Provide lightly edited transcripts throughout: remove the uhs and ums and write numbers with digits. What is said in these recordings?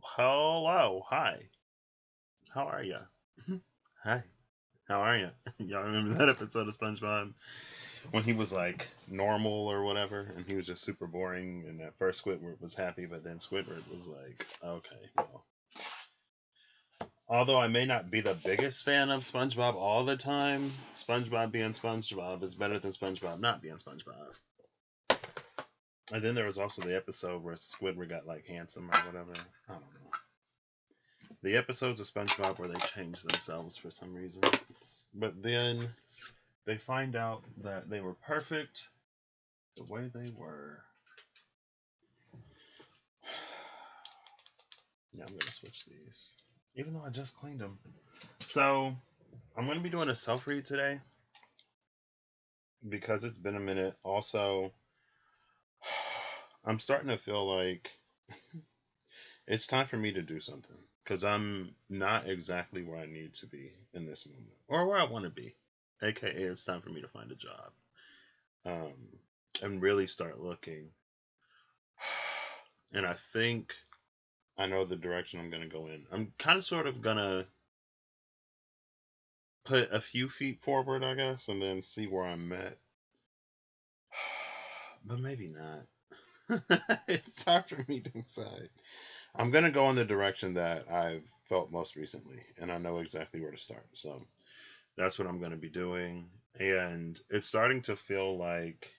Hello, hi. How are ya? Hi. How are ya? Y'all remember that episode of SpongeBob when he was like normal or whatever, and he was just super boring, and at first Squidward was happy, but then Squidward was like, okay, well. Although I may not be the biggest fan of SpongeBob all the time, SpongeBob being SpongeBob is better than SpongeBob not being SpongeBob. And then there was also the episode where Squidward got like handsome or whatever. I don't know. The episodes of SpongeBob where they change themselves for some reason. But then they find out that they were perfect the way they were. Yeah, I'm going to switch these. Even though I just cleaned them. So, I'm going to be doing a self-read today. Because it's been a minute. Also, I'm starting to feel like it's time for me to do something. Because I'm not exactly where I need to be in this moment. Or where I want to be. AKA, it's time for me to find a job. And really start looking. And I think I know the direction I'm going to go in. I'm kind of sort of going to put a few feet forward, I guess, and then see where I'm at. But maybe not. It's hard for me to decide. I'm going to go in the direction that I've felt most recently, and I know exactly where to start. So that's what I'm going to be doing. And it's starting to feel like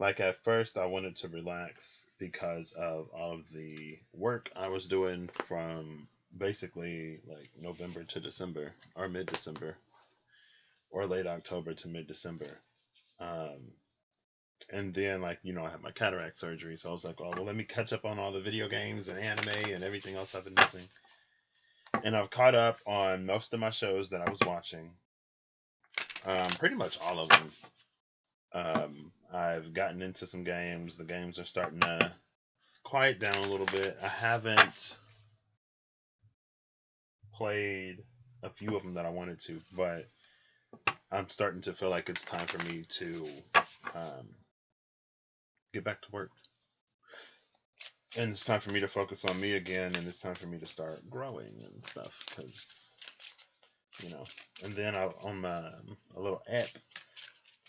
at first I wanted to relax because of all of the work I was doing from basically like November to December or mid-December or late October to mid-December. And then I had my cataract surgery. So I was like, oh, well, let me catch up on all the video games and anime and everything else I've been missing. And I've caught up on most of my shows that I was watching. Pretty much all of them. I've gotten into some games. The games are starting to quiet down a little bit. I haven't played a few of them that I wanted to, but I'm starting to feel like it's time for me to get back to work. And it's time for me to focus on me again, and it's time for me to start growing and stuff, because, and then on a little app,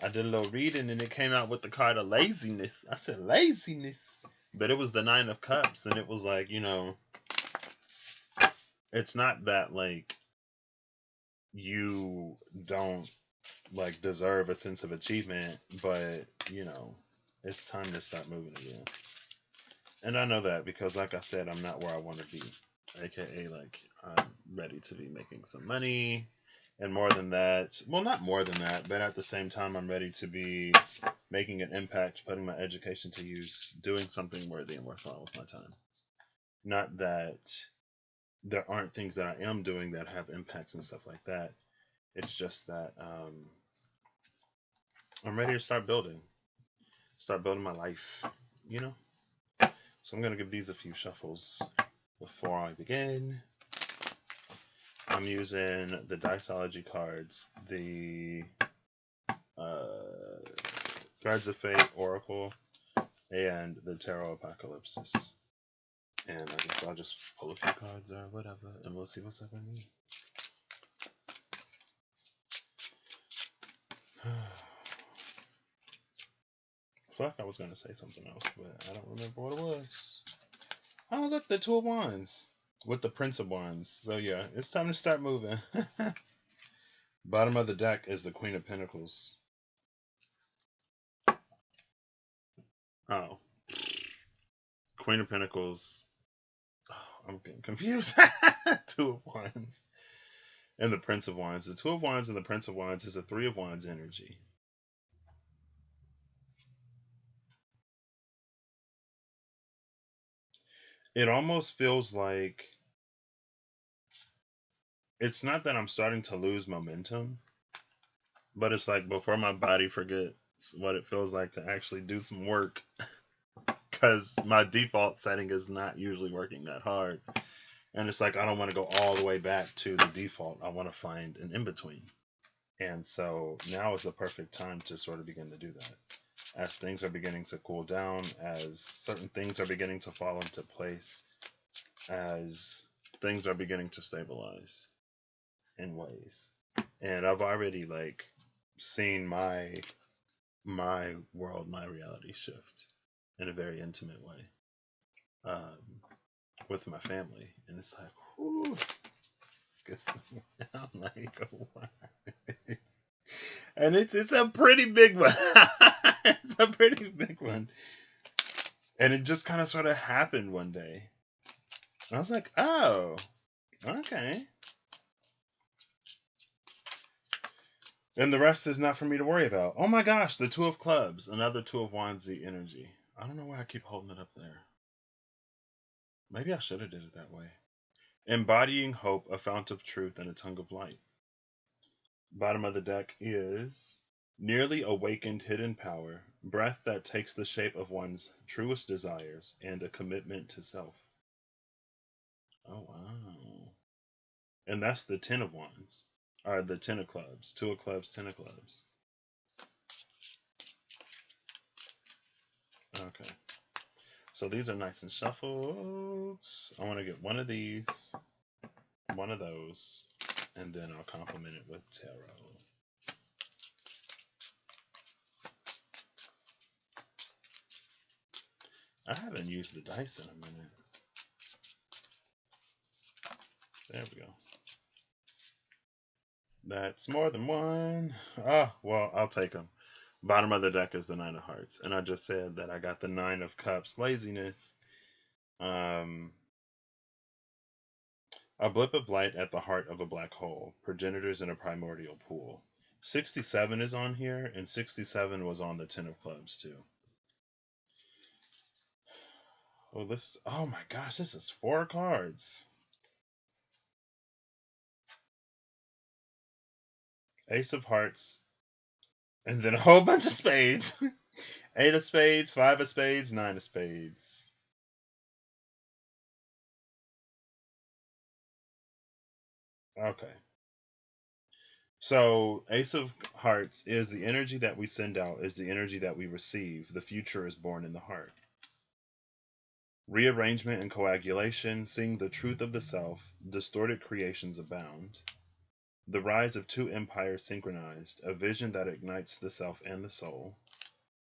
I did a little reading, and it came out with the card of laziness. I said, laziness? But it was the 9 of Cups, and it was like, it's not that, you don't, deserve a sense of achievement, but, it's time to start moving again. And I know that because, like I said, I'm not where I want to be. AKA, I'm ready to be making some money. And more than that, well, not more than that, but at the same time, I'm ready to be making an impact, putting my education to use, doing something worthy and worthwhile with my time. Not that there aren't things that I am doing that have impacts and stuff like that. It's just that I'm ready to start building my life, So I'm going to give these a few shuffles before I begin. I'm using the Diceology cards, the Cards of Fate Oracle, and the Tarot Apocalypsis. And I guess I'll just pull a few cards or whatever, and we'll see what's up in me. I feel like I was going to say something else, but I don't remember what it was. Oh, look, the 2 of Wands with the Prince of Wands. So, yeah, it's time to start moving. Bottom of the deck is the Queen of Pentacles. Oh. Queen of Pentacles. Oh, I'm getting confused. 2 of Wands. And the Prince of Wands. The 2 of Wands and the Prince of Wands is a 3 of Wands energy. It almost feels like it's not that I'm starting to lose momentum, but it's like before my body forgets what it feels like to actually do some work, because my default setting is not usually working that hard. And it's like I don't want to go all the way back to the default. I want to find an in-between. And so now is the perfect time to sort of begin to do that. As things are beginning to cool down, as certain things are beginning to fall into place, as things are beginning to stabilize in ways. And I've already like seen my world, my reality shift in a very intimate way, with my family, and it's like, whoo, I'm like, wow. And it's a pretty big one. It's a pretty big one, and it just kind of sort of happened one day, and I was like, oh, okay. And the rest is not for me to worry about. Oh my gosh, the Two of Clubs, another Two of Wands energy. I don't know why I keep holding it up there. Maybe I should have did it that way. Embodying hope, a fount of truth, and a tongue of light. Bottom of the deck is nearly awakened hidden power, breath that takes the shape of one's truest desires, and a commitment to self. Oh, wow. And that's the Ten of Wands, or the Ten of Clubs. Two of Clubs, Ten of Clubs. Okay. So these are nice and shuffled. I want to get one of these, one of those, and then I'll complement it with tarot. I haven't used the dice in a minute. There we go. That's more than one. Oh, well, I'll take them. Bottom of the deck is the Nine of Hearts. And I just said that I got the Nine of Cups, laziness. A blip of light at the heart of a black hole. Progenitors in a primordial pool. 67 is on here, and 67 was on the Ten of Clubs, too. Oh my gosh, this is 4 cards. Ace of Hearts, and then a whole bunch of spades. 8 of spades, 5 of spades, 9 of spades. Okay. So, Ace of Hearts is the energy that we send out, is the energy that we receive. The future is born in the heart. Rearrangement and coagulation, seeing the truth of the self, distorted creations abound. The rise of 2 empires synchronized, a vision that ignites the self and the soul.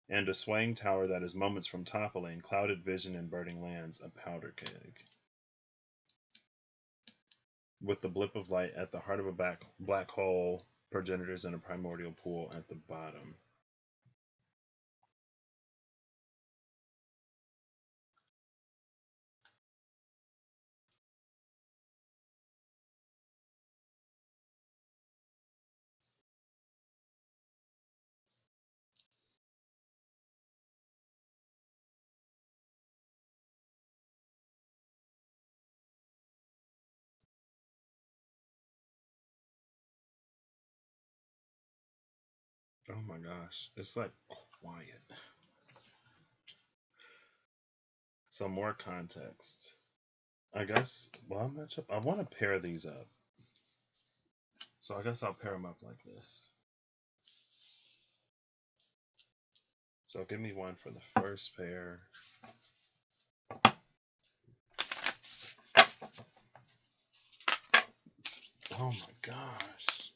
And a swaying tower that is moments from toppling, clouded vision and burning lands, a powder keg. With the blip of light at the heart of a black hole, progenitors in a primordial pool at the bottom. Oh my gosh, it's like quiet. Some more context. I guess, well, I'm not sure. I want to pair these up. So I guess I'll pair them up like this. So give me one for the first pair. Oh my gosh.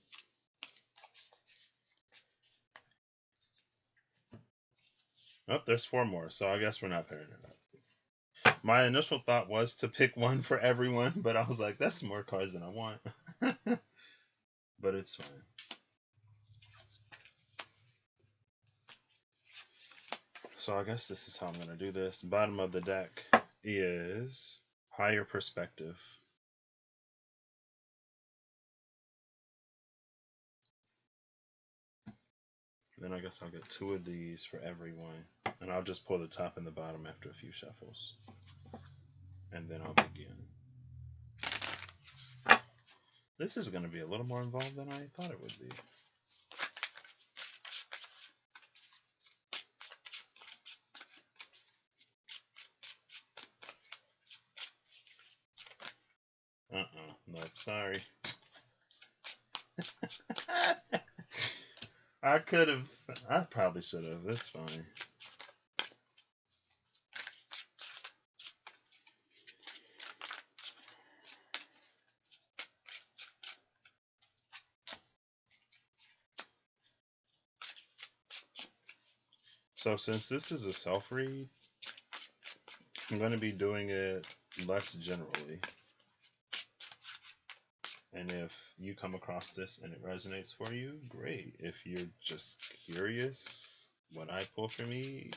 Oh, there's 4 more, so I guess we're not pairing it up. My initial thought was to pick one for everyone, but I was like, that's more cards than I want. But it's fine. So I guess this is how I'm going to do this. Bottom of the deck is higher perspective. Then I guess I'll get 2 of these for everyone. And I'll just pull the top and the bottom after a few shuffles. And then I'll begin. This is going to be a little more involved than I thought it would be. Nope, sorry. I probably should have. It's fine. So since this is a self-read, I'm going to be doing it less generally. And if you come across this and it resonates for you, great. If you're just curious what I pull for me,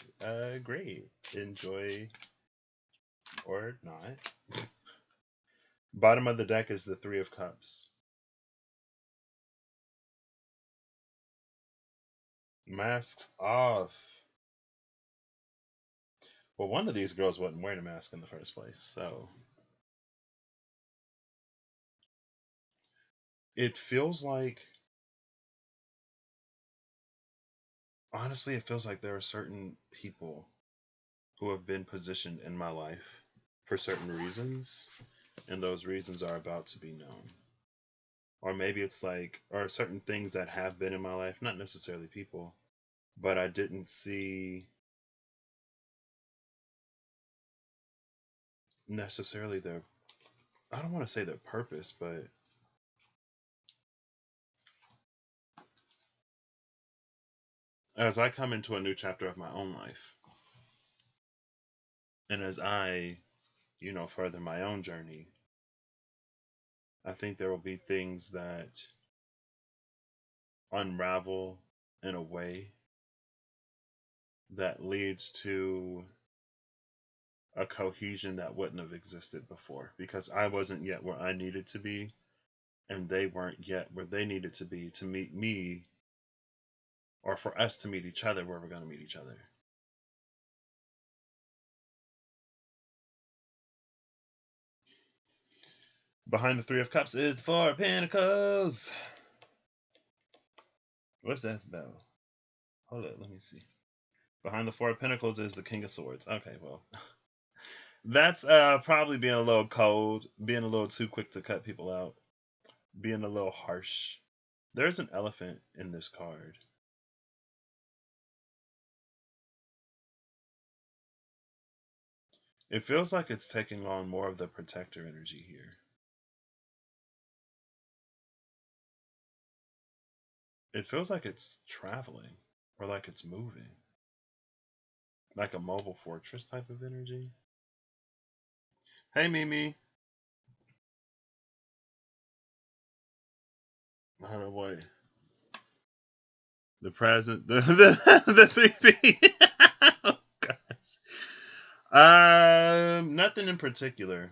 great. Enjoy or not. Bottom of the deck is the Three of Cups. Masks off. Well, one of these girls wasn't wearing a mask in the first place, so it feels like, honestly, it feels like there are certain people who have been positioned in my life for certain reasons, and those reasons are about to be known. Or maybe it's like, or certain things that have been in my life, not necessarily people, but I didn't see necessarily their, I don't want to say their purpose, but as I come into a new chapter of my own life, and as I, further my own journey, I think there will be things that unravel in a way that leads to a cohesion that wouldn't have existed before, because I wasn't yet where I needed to be, and they weren't yet where they needed to be to meet me, or for us to meet each other where we're going to meet each other. Behind the Three of Cups is the Four of Pentacles. What's that about? Hold up, let me see. Behind the Four of Pentacles is the King of Swords. Okay, well, that's probably being a little cold, being a little too quick to cut people out, being a little harsh. There's an elephant in this card. It feels like it's taking on more of the protector energy here. It feels like it's traveling, or like it's moving. Like a mobile fortress type of energy. Hey, Mimi. Oh boy. The present, the 3P. Oh gosh. Nothing in particular.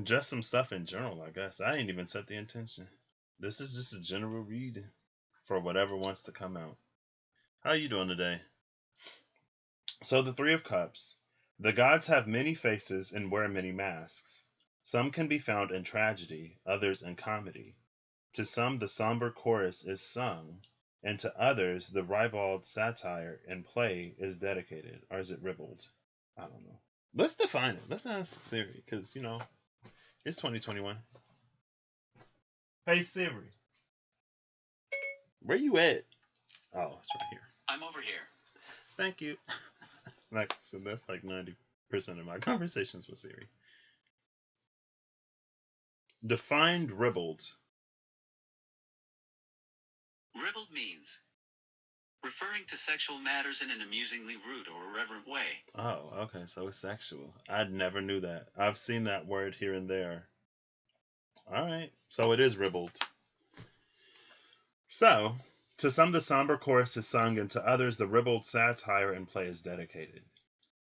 Just some stuff in general, I guess. I ain't even set the intention. This is just a general read for whatever wants to come out. How you doing today? So the Three of Cups. The gods have many faces and wear many masks. Some can be found in tragedy, others in comedy. To some the somber chorus is sung, and to others the ribald satire and play is dedicated. Or is it ribald? I don't know. Let's define it. Let's ask Siri, because, it's 2021. Hey Siri, where you at? Oh, it's right here. I'm over here. Thank you. Like, so that's like 90% of my conversations with Siri. Defined ribald. Ribald means referring to sexual matters in an amusingly rude or irreverent way. Oh, okay, so it's sexual. I never knew that. I've seen that word here and there. Alright, so it is ribald. So, to some the somber chorus is sung, and to others the ribald satire and play is dedicated.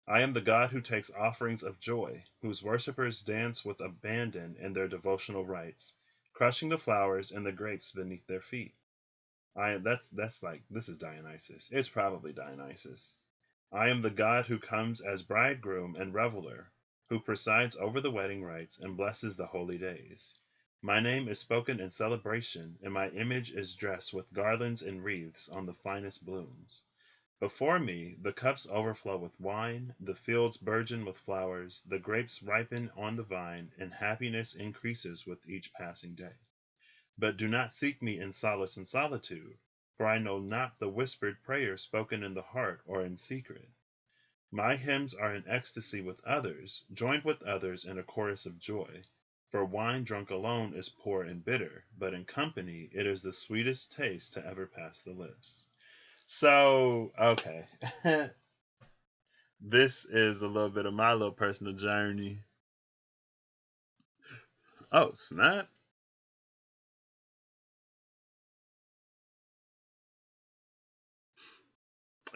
I am the God who takes offerings of joy, whose worshippers dance with abandon in their devotional rites, crushing the flowers and the grapes beneath their feet. That's like, this is Dionysus. It's probably Dionysus. I am the God who comes as bridegroom and reveler, who presides over the wedding rites and blesses the holy days. My name is spoken in celebration, and my image is dressed with garlands and wreaths on the finest blooms. Before me the cups overflow with wine, the fields burgeon with flowers, the grapes ripen on the vine, and happiness increases with each passing day. But do not seek me in solace and solitude, for I know not the whispered prayers spoken in the heart or in secret. My hymns are in ecstasy with others, joined with others in a chorus of joy. For wine drunk alone is poor and bitter, but in company it is the sweetest taste to ever pass the lips. So, okay. This is a little bit of my little personal journey. Oh, snap.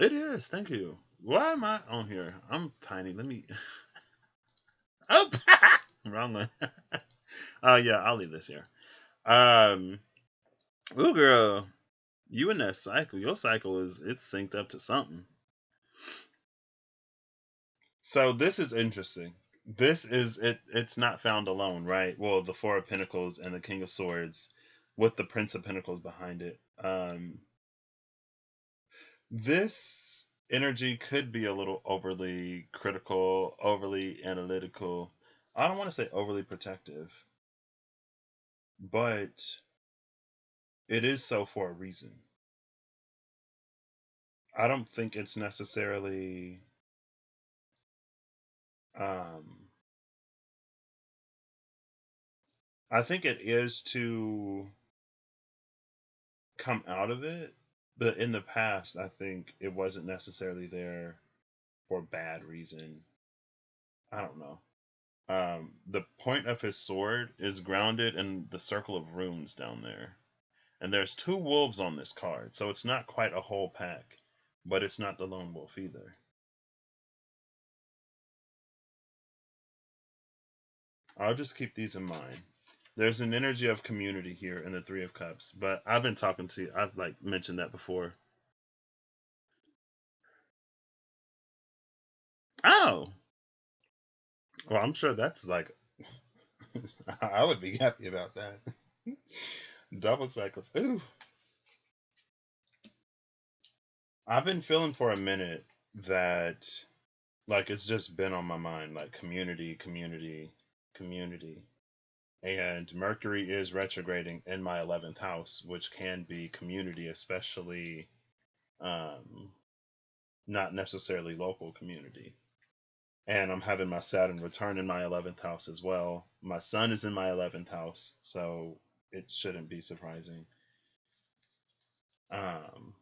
It is. Thank you. Why am I on here? I'm tiny. Let me. Oh, wrong one. Oh, yeah, I'll leave this here. Um, ooh, girl, you in that cycle. Your cycle it's synced up to something. So this is interesting. This is it. It's not found alone, right? Well, the Four of Pentacles and the King of Swords, with the Prince of Pentacles behind it. This energy could be a little overly critical, overly analytical. I don't want to say overly protective, but it is so for a reason. I don't think it's necessarily um I think it is to come out of it, but in the past I think it wasn't necessarily there for bad reason. I don't know. The point of his sword is grounded in the circle of runes down there. And there's two wolves on this card, so it's not quite a whole pack, but it's not the lone wolf either. I'll just keep these in mind. There's an energy of community here in the Three of Cups, but I've been talking to you. I've like mentioned that before. Oh, well, I'm sure that's like I would be happy about that. Double cycles. Ooh, I've been feeling for a minute that like it's just been on my mind, like community, community, community. And Mercury is retrograding in my 11th house, which can be community, especially um, not necessarily local community. And I'm having my Saturn return in my 11th house as well. My sun is in my 11th house, so it shouldn't be surprising. Um,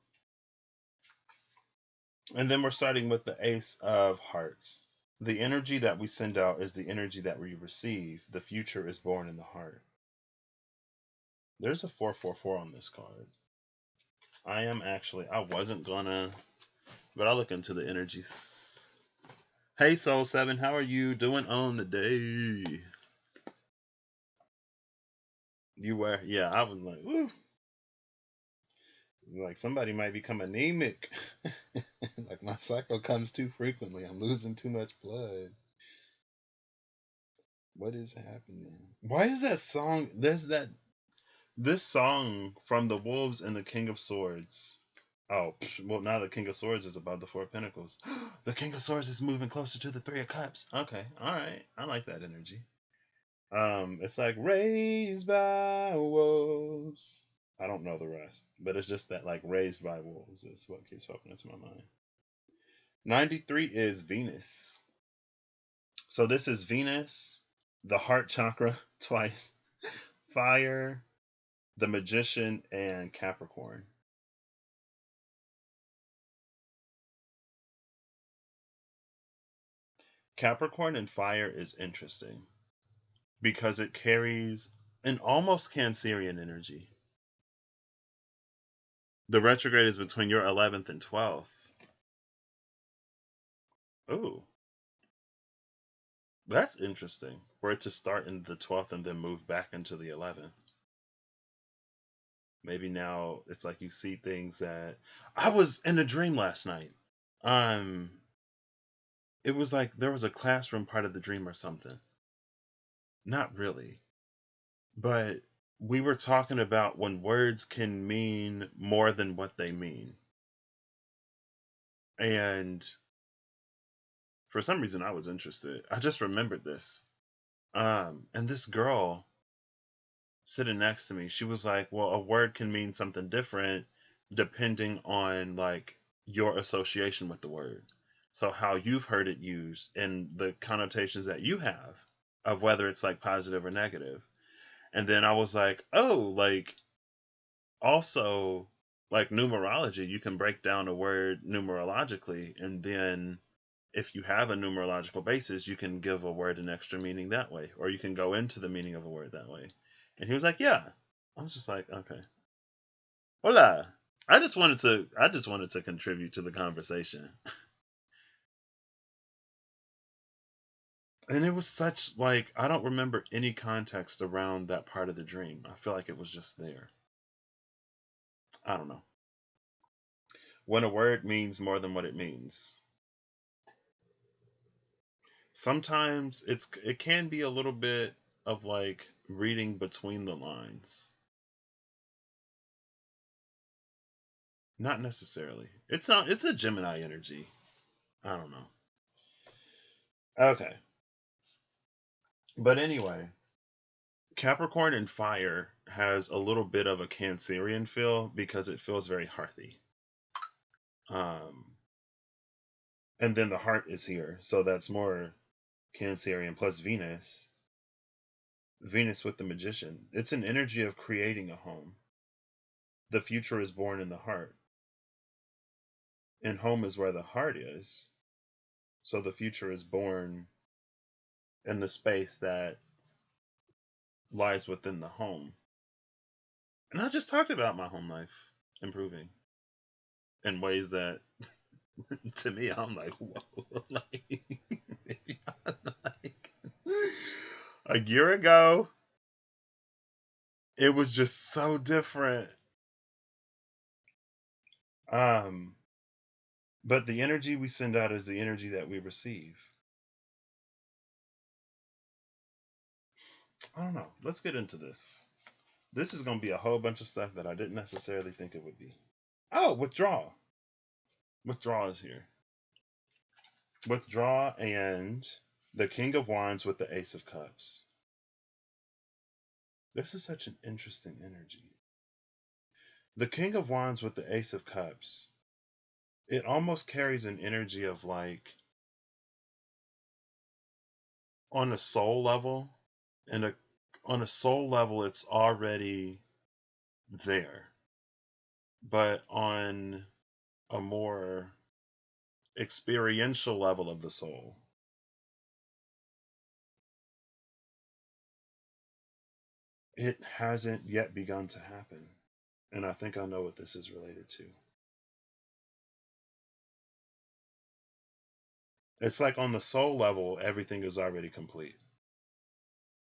and then we're starting with the Ace of Hearts. The energy that we send out is the energy that we receive. The future is born in the heart. There's a 444 on this card. I wasn't gonna, but I'll look into the energies. Hey, Soul 7, how are you doing on the day? You were, yeah, I was like, woo. Like somebody might become anemic. Like my cycle comes too frequently. I'm losing too much blood. What is happening? Why is that song? This song from the Wolves and the King of Swords. Oh, well, now the King of Swords is above the Four of Pentacles. The King of Swords is moving closer to the Three of Cups. Okay, all right, I like that energy. It's like raised by wolves. I don't know the rest, but it's just that like raised by wolves is what keeps popping into my mind. 93 is Venus. So this is Venus, the heart chakra twice, fire, the magician, and Capricorn. Capricorn and fire is interesting because it carries an almost Cancerian energy. The retrograde is between your 11th and 12th. Ooh, that's interesting. For it to start in the 12th and then move back into the 11th. Maybe now it's like you see things that I was in a dream last night. Um, it was like there was a classroom part of the dream or something. Not really, but we were talking about when words can mean more than what they mean. And for some reason I was interested. I just remembered this. And this girl sitting next to me, she was like, "Well, a word can mean something different depending on like your association with the word. So how you've heard it used and the connotations that you have of whether it's like positive or negative." And then I was like, "Oh, like also like numerology, you can break down a word numerologically, and then if you have a numerological basis, you can give a word an extra meaning that way, or you can go into the meaning of a word that way. And he was like, "Yeah." I was just like, "Okay, hola." I just wanted to contribute to the conversation, and it was such like I don't remember any context around that part of the dream. I feel like it was just there. I don't know. When a word means more than what it means, sometimes it can be a little bit of like reading between the lines. Not necessarily. It's a Gemini energy. I don't know. Okay. But anyway, Capricorn and fire has a little bit of a Cancerian feel because it feels very hearthy. Um and then the heart is here, so that's more Cancerian plus Venus. Venus with the magician. It's an energy of creating a home. The future is born in the heart. And home is where the heart is. So the future is born in the space that lies within the home. And I just talked about my home life improving in ways that, to me, I'm like, whoa. Like, a year ago, it was just so different. Um, but the energy we send out is the energy that we receive. I don't know. Let's get into this. This is going to be a whole bunch of stuff that I didn't necessarily think it would be. Oh, withdrawal. Withdrawal is here. Withdraw and the King of Wands with the Ace of Cups. This is such an interesting energy. The King of Wands with the Ace of Cups, it almost carries an energy of like, on a soul level, and on a soul level, it's already there. But on a more experiential level of the soul, it hasn't yet begun to happen. And I think I know what this is related to. It's like on the soul level, everything is already complete.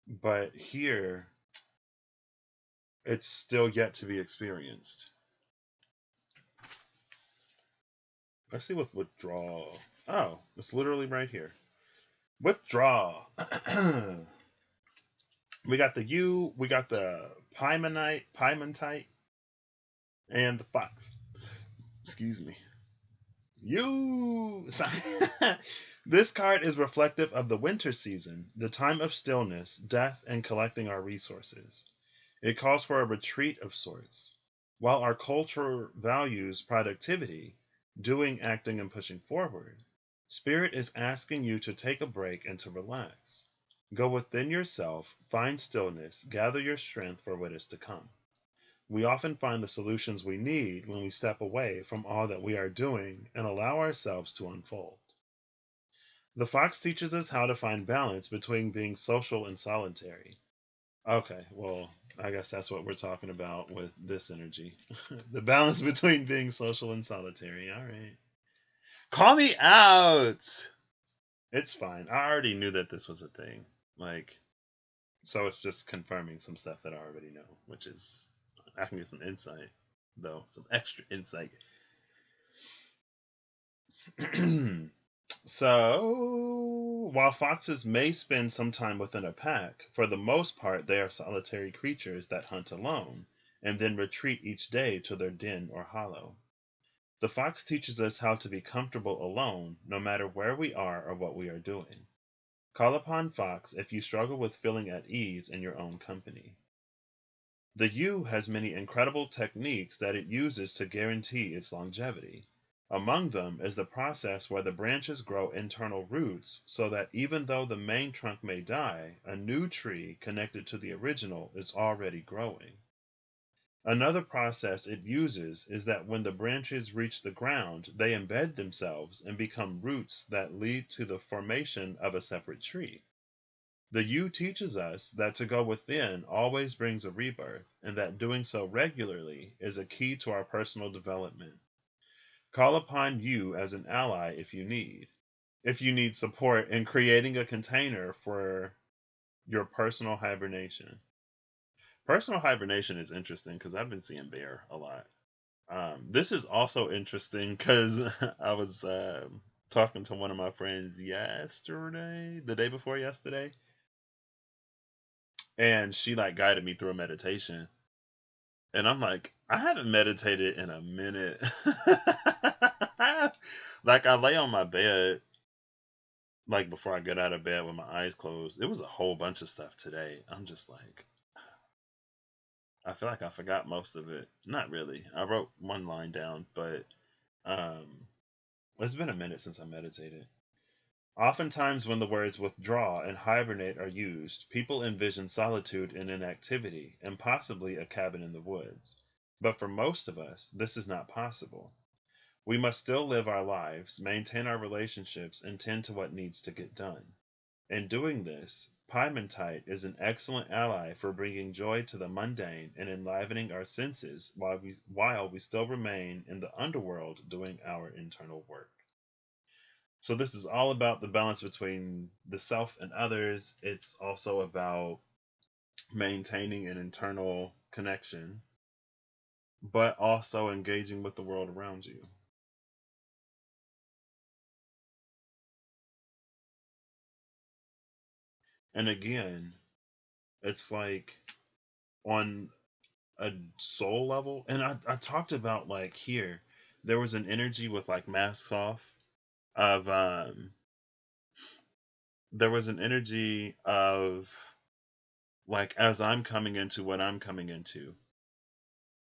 But here, it's still yet to be experienced. Let's see what withdrawal. Oh, it's literally right here. Withdraw. We got the U, we got the Piemontite, and the fox. Excuse me. You. This card is reflective of the winter season, the time of stillness, death, and collecting our resources. It calls for a retreat of sorts. While our culture values productivity, doing, acting, and pushing forward, Spirit is asking you to take a break and to relax. Go within yourself, find stillness, gather your strength for what is to come. We often find the solutions we need when we step away from all that we are doing and allow ourselves to unfold. The fox teaches us how to find balance between being social and solitary. Okay, well, I guess that's what we're talking about with this energy. The balance between being social and solitary. All right. Call me out! It's fine. I already knew that this was a thing. Like, so it's just confirming some stuff that I already know, which is, I can get some insight, though, some extra insight. So, while foxes may spend some time within a pack, for the most part they are solitary creatures that hunt alone, and then retreat each day to their den or hollow. The fox teaches us how to be comfortable alone, no matter where we are or what we are doing. Call upon fox if you struggle with feeling at ease in your own company. The yew has many incredible techniques that it uses to guarantee its longevity. Among them is the process where the branches grow internal roots so that even though the main trunk may die, a new tree connected to the original is already growing. Another process it uses is that when the branches reach the ground, they embed themselves and become roots that lead to the formation of a separate tree. The U teaches us that to go within always brings a rebirth, and that doing so regularly is a key to our personal development. Call upon you as an ally if you need. If you need support in creating a container for your personal hibernation. Personal hibernation is interesting because I've been seeing bear a lot. This is also interesting because I was talking to one of my friends yesterday, the day before yesterday, and she like guided me through a meditation. And I'm like, I haven't meditated in a minute. Like I lay on my bed, like before I get out of bed with my eyes closed. It was a whole bunch of stuff today. I'm just like, I feel like I forgot most of it. Not really. I wrote one line down, but um, it's been a minute since I meditated. Oftentimes, when the words withdraw and hibernate are used, people envision solitude and inactivity, and possibly a cabin in the woods. But for most of us, this is not possible. We must still live our lives, maintain our relationships, and tend to what needs to get done. In doing this, Piemontite is an excellent ally for bringing joy to the mundane and enlivening our senses while we still remain in the underworld doing our internal work. So this is all about the balance between the self and others. It's also about maintaining an internal connection, but also engaging with the world around you. And again, it's like on a soul level, and I talked about like here, there was an energy with like masks off of there was an energy of like as I'm coming into what I'm coming into,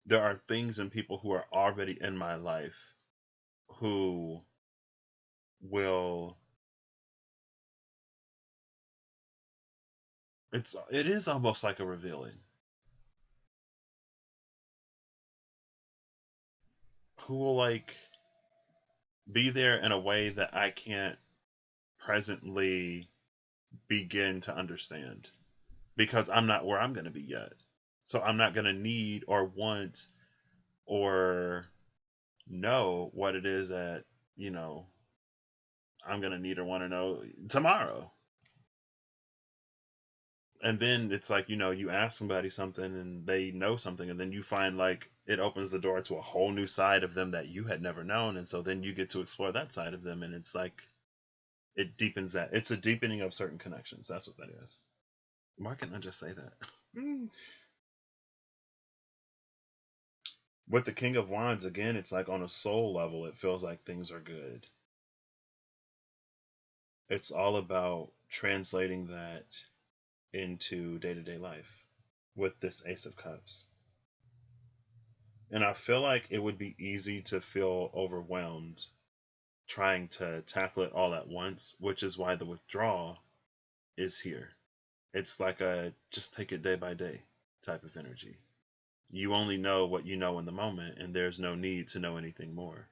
there are things and people who are already in my life who will it is almost like a revealing, who will like be there in a way that I can't presently begin to understand because I'm not where I'm going to be yet. So I'm not going to need or want or know what it is that, you know, I'm going to need or want to know tomorrow. And then it's like, you ask somebody something and they know something, and then you find like it opens the door to a whole new side of them that you had never known. And so then you get to explore that side of them. And it's like, it deepens that. It's a deepening of certain connections. That's what that is. Why can't I just say that? With the King of Wands, again, it's like on a soul level, it feels like things are good. It's all about translating that into day to day life with this Ace of Cups. And I feel like it would be easy to feel overwhelmed trying to tackle it all at once, which is why the withdrawal is here. It's like a just take it day by day type of energy. You only know what you know in the moment, and there's no need to know anything more.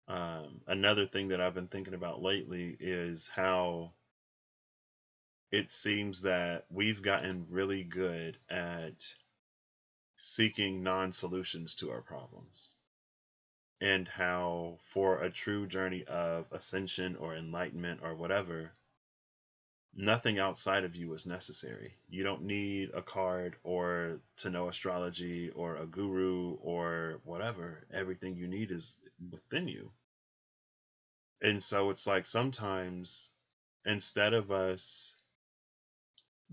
Another thing that I've been thinking about lately is how it seems that we've gotten really good at seeking non solutions to our problems. And how, for a true journey of ascension or enlightenment or whatever, nothing outside of you is necessary. You don't need a card or to know astrology or a guru or whatever. Everything you need is within you. And so it's like sometimes instead of us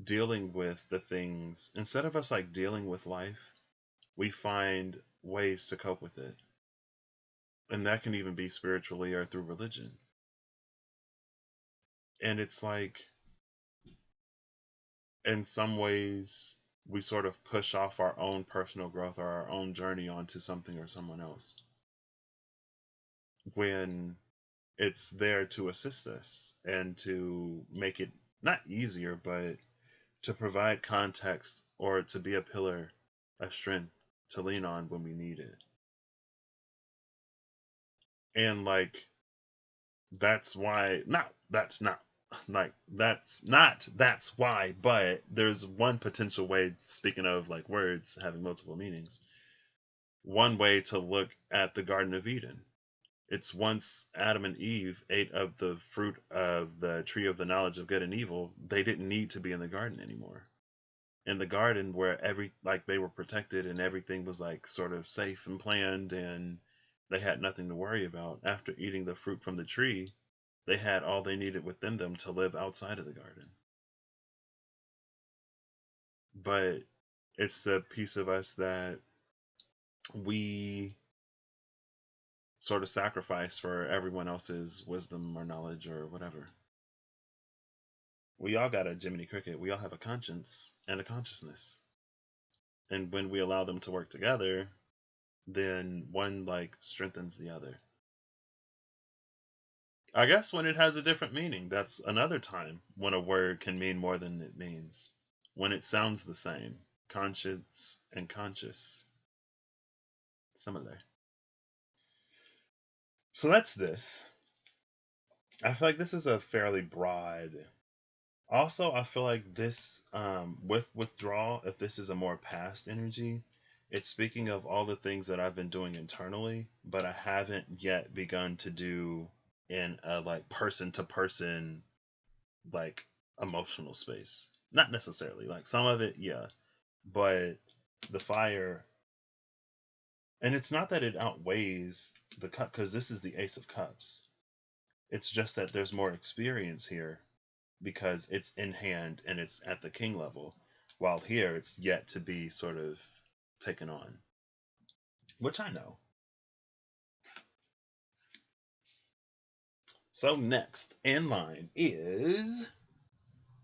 dealing with the things, instead of us like dealing with life, we find ways to cope with it. And that can even be spiritually or through religion. And it's like, in some ways, we sort of push off our own personal growth or our own journey onto something or someone else when it's there to assist us and to make it not easier, but to provide context or to be a pillar of strength to lean on when we need it. And like that's why not that's not like that's why, but there's one potential way, speaking of like words having multiple meanings, one way to look at the Garden of Eden. It's once Adam and Eve ate of the fruit of the tree of the knowledge of good and evil, they didn't need to be in the garden anymore. In the garden where they were protected and everything was like sort of safe and planned and they had nothing to worry about. After eating the fruit from the tree, they had all they needed within them to live outside of the garden. But it's the piece of us that we sort of sacrifice for everyone else's wisdom or knowledge or whatever. We all got a Jiminy Cricket. We all have a conscience and a consciousness. And when we allow them to work together, then one like strengthens the other. I guess when it has a different meaning, that's another time when a word can mean more than it means. When it sounds the same. Conscience and conscious. Similar. So that's this. I feel like this is a fairly broad. Also, I feel like this, with withdrawal, if this is a more past energy, it's speaking of all the things that I've been doing internally, but I haven't yet begun to do in a like person to person, like emotional space. Not necessarily. Like some of it, yeah. But the fire, and it's not that it outweighs the cup, because this is the Ace of Cups. It's just that there's more experience here because it's in hand and it's at the king level, while here it's yet to be sort of taken on, which I know. So next in line is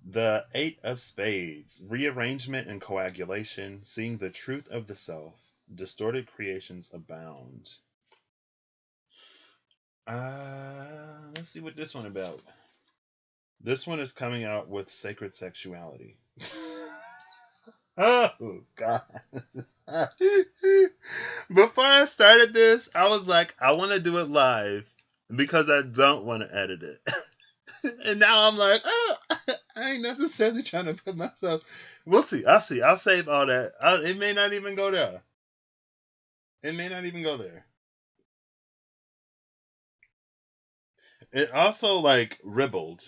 the Eight of Spades. Rearrangement and coagulation, seeing the truth of the self, distorted creations abound. Let's see what this one about. This one is coming out with sacred sexuality. Oh, God. Before I started this, I was like, I want to do it live because I don't want to edit it. And now I'm like, oh, I ain't necessarily trying to put myself. We'll see. I'll see. I'll save all that. It may not even go there. It may not even go there. It also like ribbled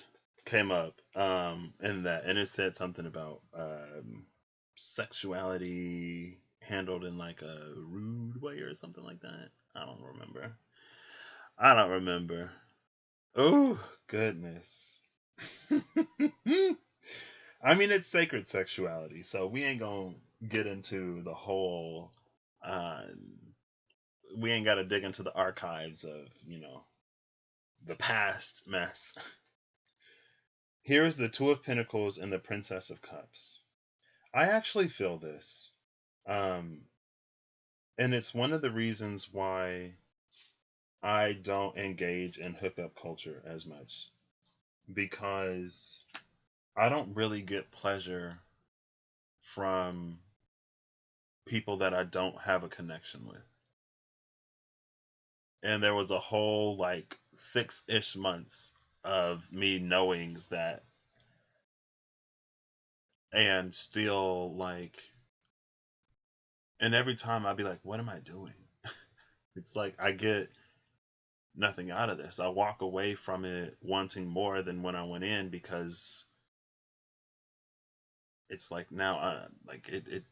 came up in that, and it said something about sexuality handled in like a rude way or something like that. I don't remember. Oh goodness. I mean, it's sacred sexuality, so we ain't gonna get into the whole. We ain't got to dig into the archives of the past mess. Here is the Two of Pentacles and the Princess of Cups. I actually feel this. And it's one of the reasons why I don't engage in hookup culture as much. Because I don't really get pleasure from people that I don't have a connection with. And there was a whole like 6-ish months of me knowing that, and still like, and every time I'd be like, what am I doing? It's like I get nothing out of this. I walk away from it wanting more than when I went in, because it's like now like it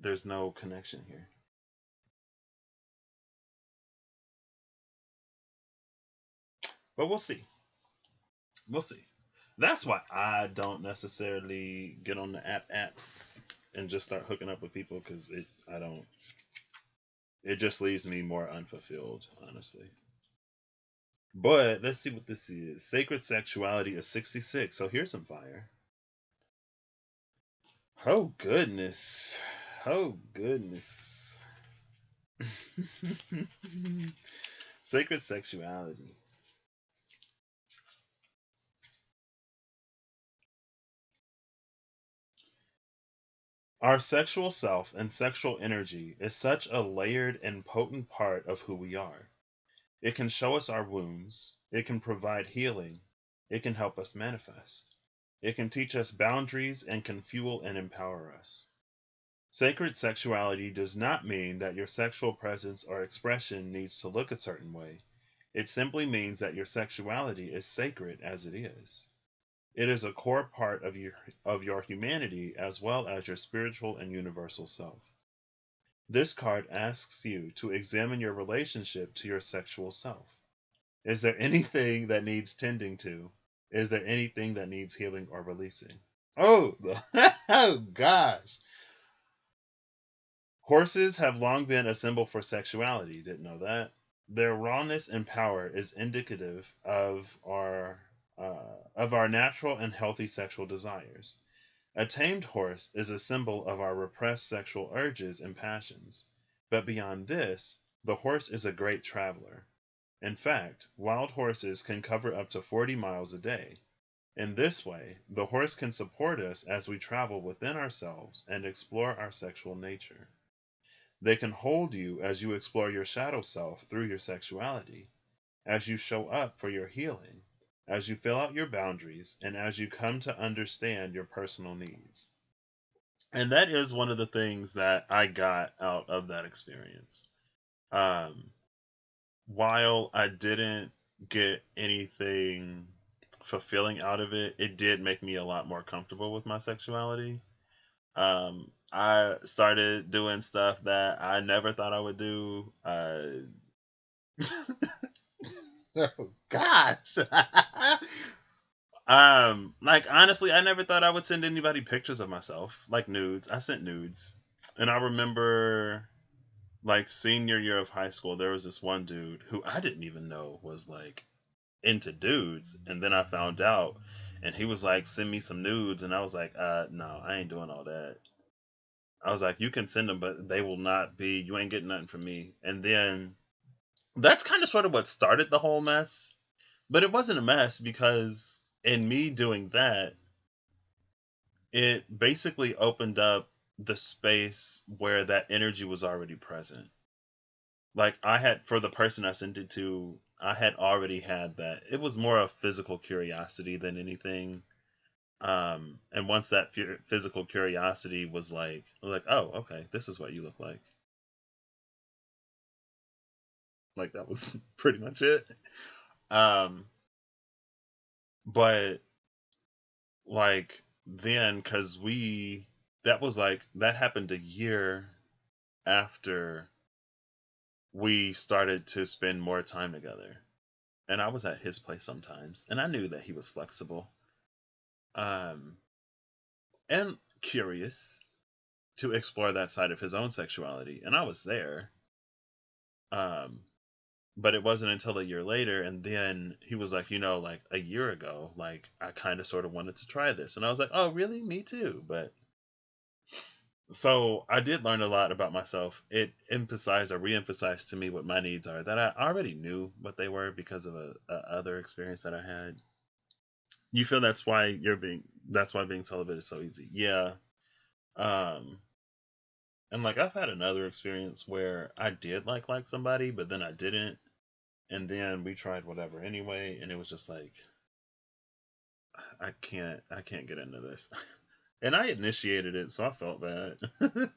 there's no connection here. But we'll see. We'll see. That's why I don't necessarily get on the apps and just start hooking up with people, because it just leaves me more unfulfilled, honestly. But let's see what this is. Sacred sexuality is 66. So here's some fire. Oh goodness. Oh goodness. Sacred sexuality. Our sexual self and sexual energy is such a layered and potent part of who we are. It can show us our wounds, it can provide healing, it can help us manifest. It can teach us boundaries and can fuel and empower us. Sacred sexuality does not mean that your sexual presence or expression needs to look a certain way. It simply means that your sexuality is sacred as it is. It is a core part of your humanity as well as your spiritual and universal self. This card asks you to examine your relationship to your sexual self. Is there anything that needs tending to? Is there anything that needs healing or releasing? Oh, oh gosh. Horses have long been a symbol for sexuality. Didn't know that. Their rawness and power is indicative of our natural and healthy sexual desires. A tamed horse is a symbol of our repressed sexual urges and passions. But beyond this, the horse is a great traveler. In fact, wild horses can cover up to 40 miles a day. In this way, the horse can support us as we travel within ourselves and explore our sexual nature. They can hold you as you explore your shadow self through your sexuality, as you show up for your healing, as you fill out your boundaries, and as you come to understand your personal needs. And that is one of the things that I got out of that experience. Um, while I didn't get anything fulfilling out of it, it did make me a lot more comfortable with my sexuality. I started doing stuff that I never thought I would do. Oh gosh. Like honestly, I never thought I would send anybody pictures of myself, like nudes. I sent nudes, and I remember like senior year of high school, there was this one dude who I didn't even know was like into dudes, and then I found out, and he was like, "Send me some nudes," and I was like, no, I ain't doing all that." I was like, "You can send them, but they will not be. You ain't getting nothing from me." And then that's kind of sort of what started the whole mess. But it wasn't a mess because in me doing that, it basically opened up the space where that energy was already present. Like I had for the person I sent it to, I had already had that. It was more of physical curiosity than anything. And once that physical curiosity was like, oh, okay, this is what you look like. Like that was pretty much it. Um, but like then, cause that was like that happened a year after we started to spend more time together, and I was at his place sometimes, and I knew that he was flexible, um, and curious to explore that side of his own sexuality, and I was there. Um, but it wasn't until a year later, and then he was like, like a year ago, like I kind of sort of wanted to try this, and I was like, oh, really? Me too. But so I did learn a lot about myself. It emphasized or re-emphasized to me what my needs are that I already knew what they were because of a other experience that I had. You feel that's why being celibate is so easy. Yeah. Um, and like I've had another experience where I did like somebody, but then I didn't, and then we tried whatever anyway, and it was just like I can't get into this. And I initiated it, so I felt bad. Cuz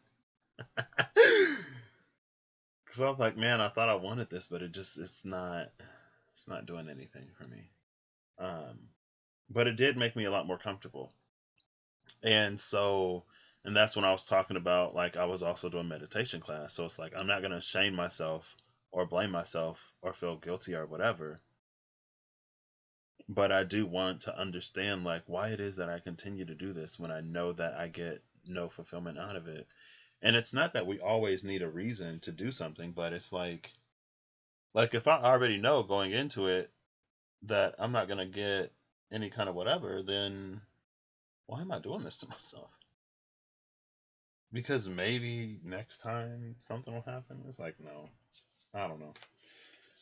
I was like, man, I thought I wanted this, but it's not doing anything for me. Um but it did make me a lot more comfortable. And so and that's when I was talking about like I was also doing meditation class. So it's like I'm not going to shame myself or blame myself or feel guilty or whatever, but I do want to understand like why it is that I continue to do this when I know that I get no fulfillment out of it. And it's not that we always need a reason to do something, but it's like if I already know going into it that I'm not going to get any kind of whatever, then why am I doing this to myself? Because maybe next time something will happen. It's like, no, I don't know.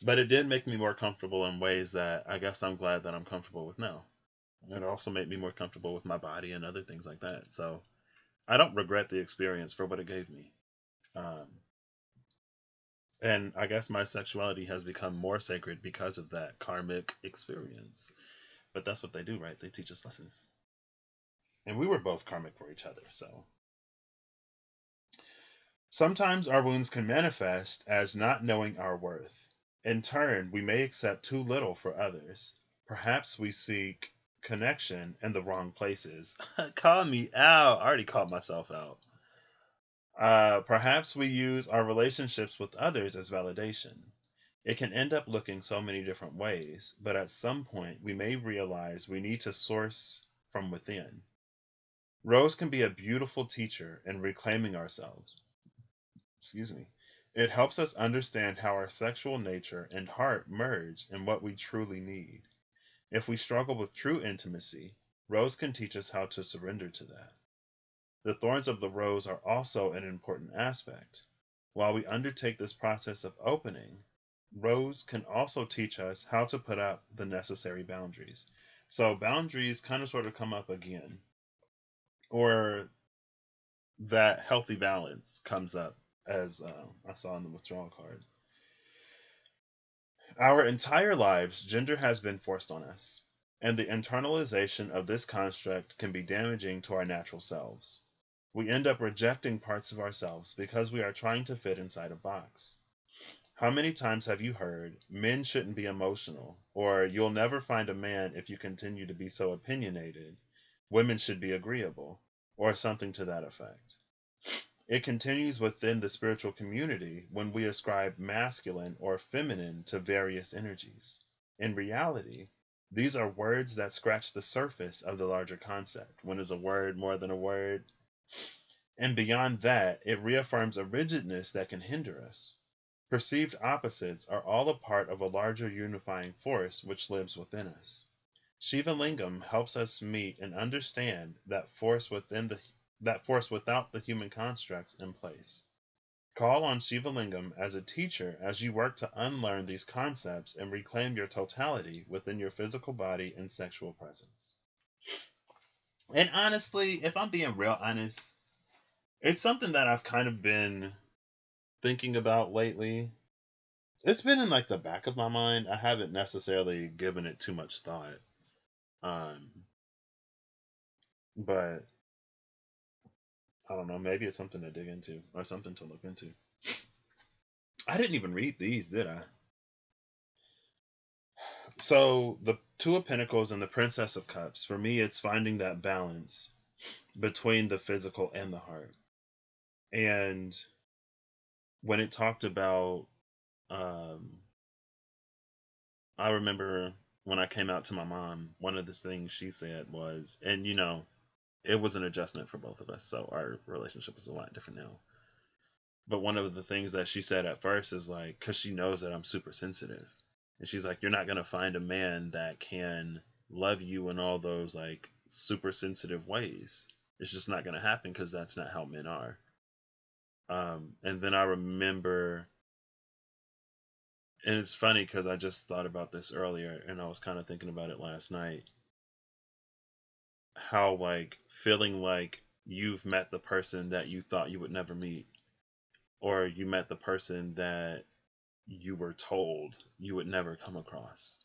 But it did make me more comfortable in ways that I guess I'm glad that I'm comfortable with now. It also made me more comfortable with my body and other things like that. So I don't regret the experience for what it gave me. Um, and I guess my sexuality has become more sacred because of that karmic experience. But that's what they do, right? They teach us lessons. And we were both karmic for each other, so. Sometimes our wounds can manifest as not knowing our worth. In turn, we may accept too little for others. Perhaps we seek connection in the wrong places. Call me out. I already called myself out. Perhaps we use our relationships with others as validation. It can end up looking so many different ways, but at some point we may realize we need to source from within. Rose can be a beautiful teacher in reclaiming ourselves. Excuse me. It helps us understand how our sexual nature and heart merge in what we truly need. If we struggle with true intimacy, Rose can teach us how to surrender to that. The thorns of the rose are also an important aspect. While we undertake this process of opening, Rose can also teach us how to put up the necessary boundaries. So boundaries kind of sort of come up again, or that healthy balance comes up as I saw in the withdrawal card. Our entire lives, gender has been forced on us, and the internalization of this construct can be damaging to our natural selves. We end up rejecting parts of ourselves because we are trying to fit inside a box. How many times have you heard, men shouldn't be emotional, or you'll never find a man if you continue to be so opinionated, women should be agreeable, or something to that effect? It continues within the spiritual community when we ascribe masculine or feminine to various energies. In reality, these are words that scratch the surface of the larger concept. When is a word more than a word? And beyond that, it reaffirms a rigidness that can hinder us. Perceived opposites are all a part of a larger unifying force which lives within us. Shiva Lingam helps us meet and understand that force without the human constructs in place. Call on Shiva Lingam as a teacher as you work to unlearn these concepts and reclaim your totality within your physical body and sexual presence. And honestly, if I'm being real honest, it's something that I've kind of been thinking about lately. It's been in like the back of my mind. I haven't necessarily given it too much thought. But I don't know, maybe it's something to dig into or something to look into. I didn't even read these, did I? So the Two of Pentacles and the Princess of Cups, for me, it's finding that balance between the physical and the heart. And when it talked about, I remember when I came out to my mom, one of the things she said was, and it was an adjustment for both of us, so our relationship is a lot different now. But one of the things that she said at first is like, because she knows that I'm super sensitive. And she's like, you're not going to find a man that can love you in all those like super sensitive ways. It's just not going to happen because that's not how men are. And then I remember, and it's funny because I just thought about this earlier and I was kind of thinking about it last night. How like feeling like you've met the person that you thought you would never meet, or you met the person that you were told you would never come across.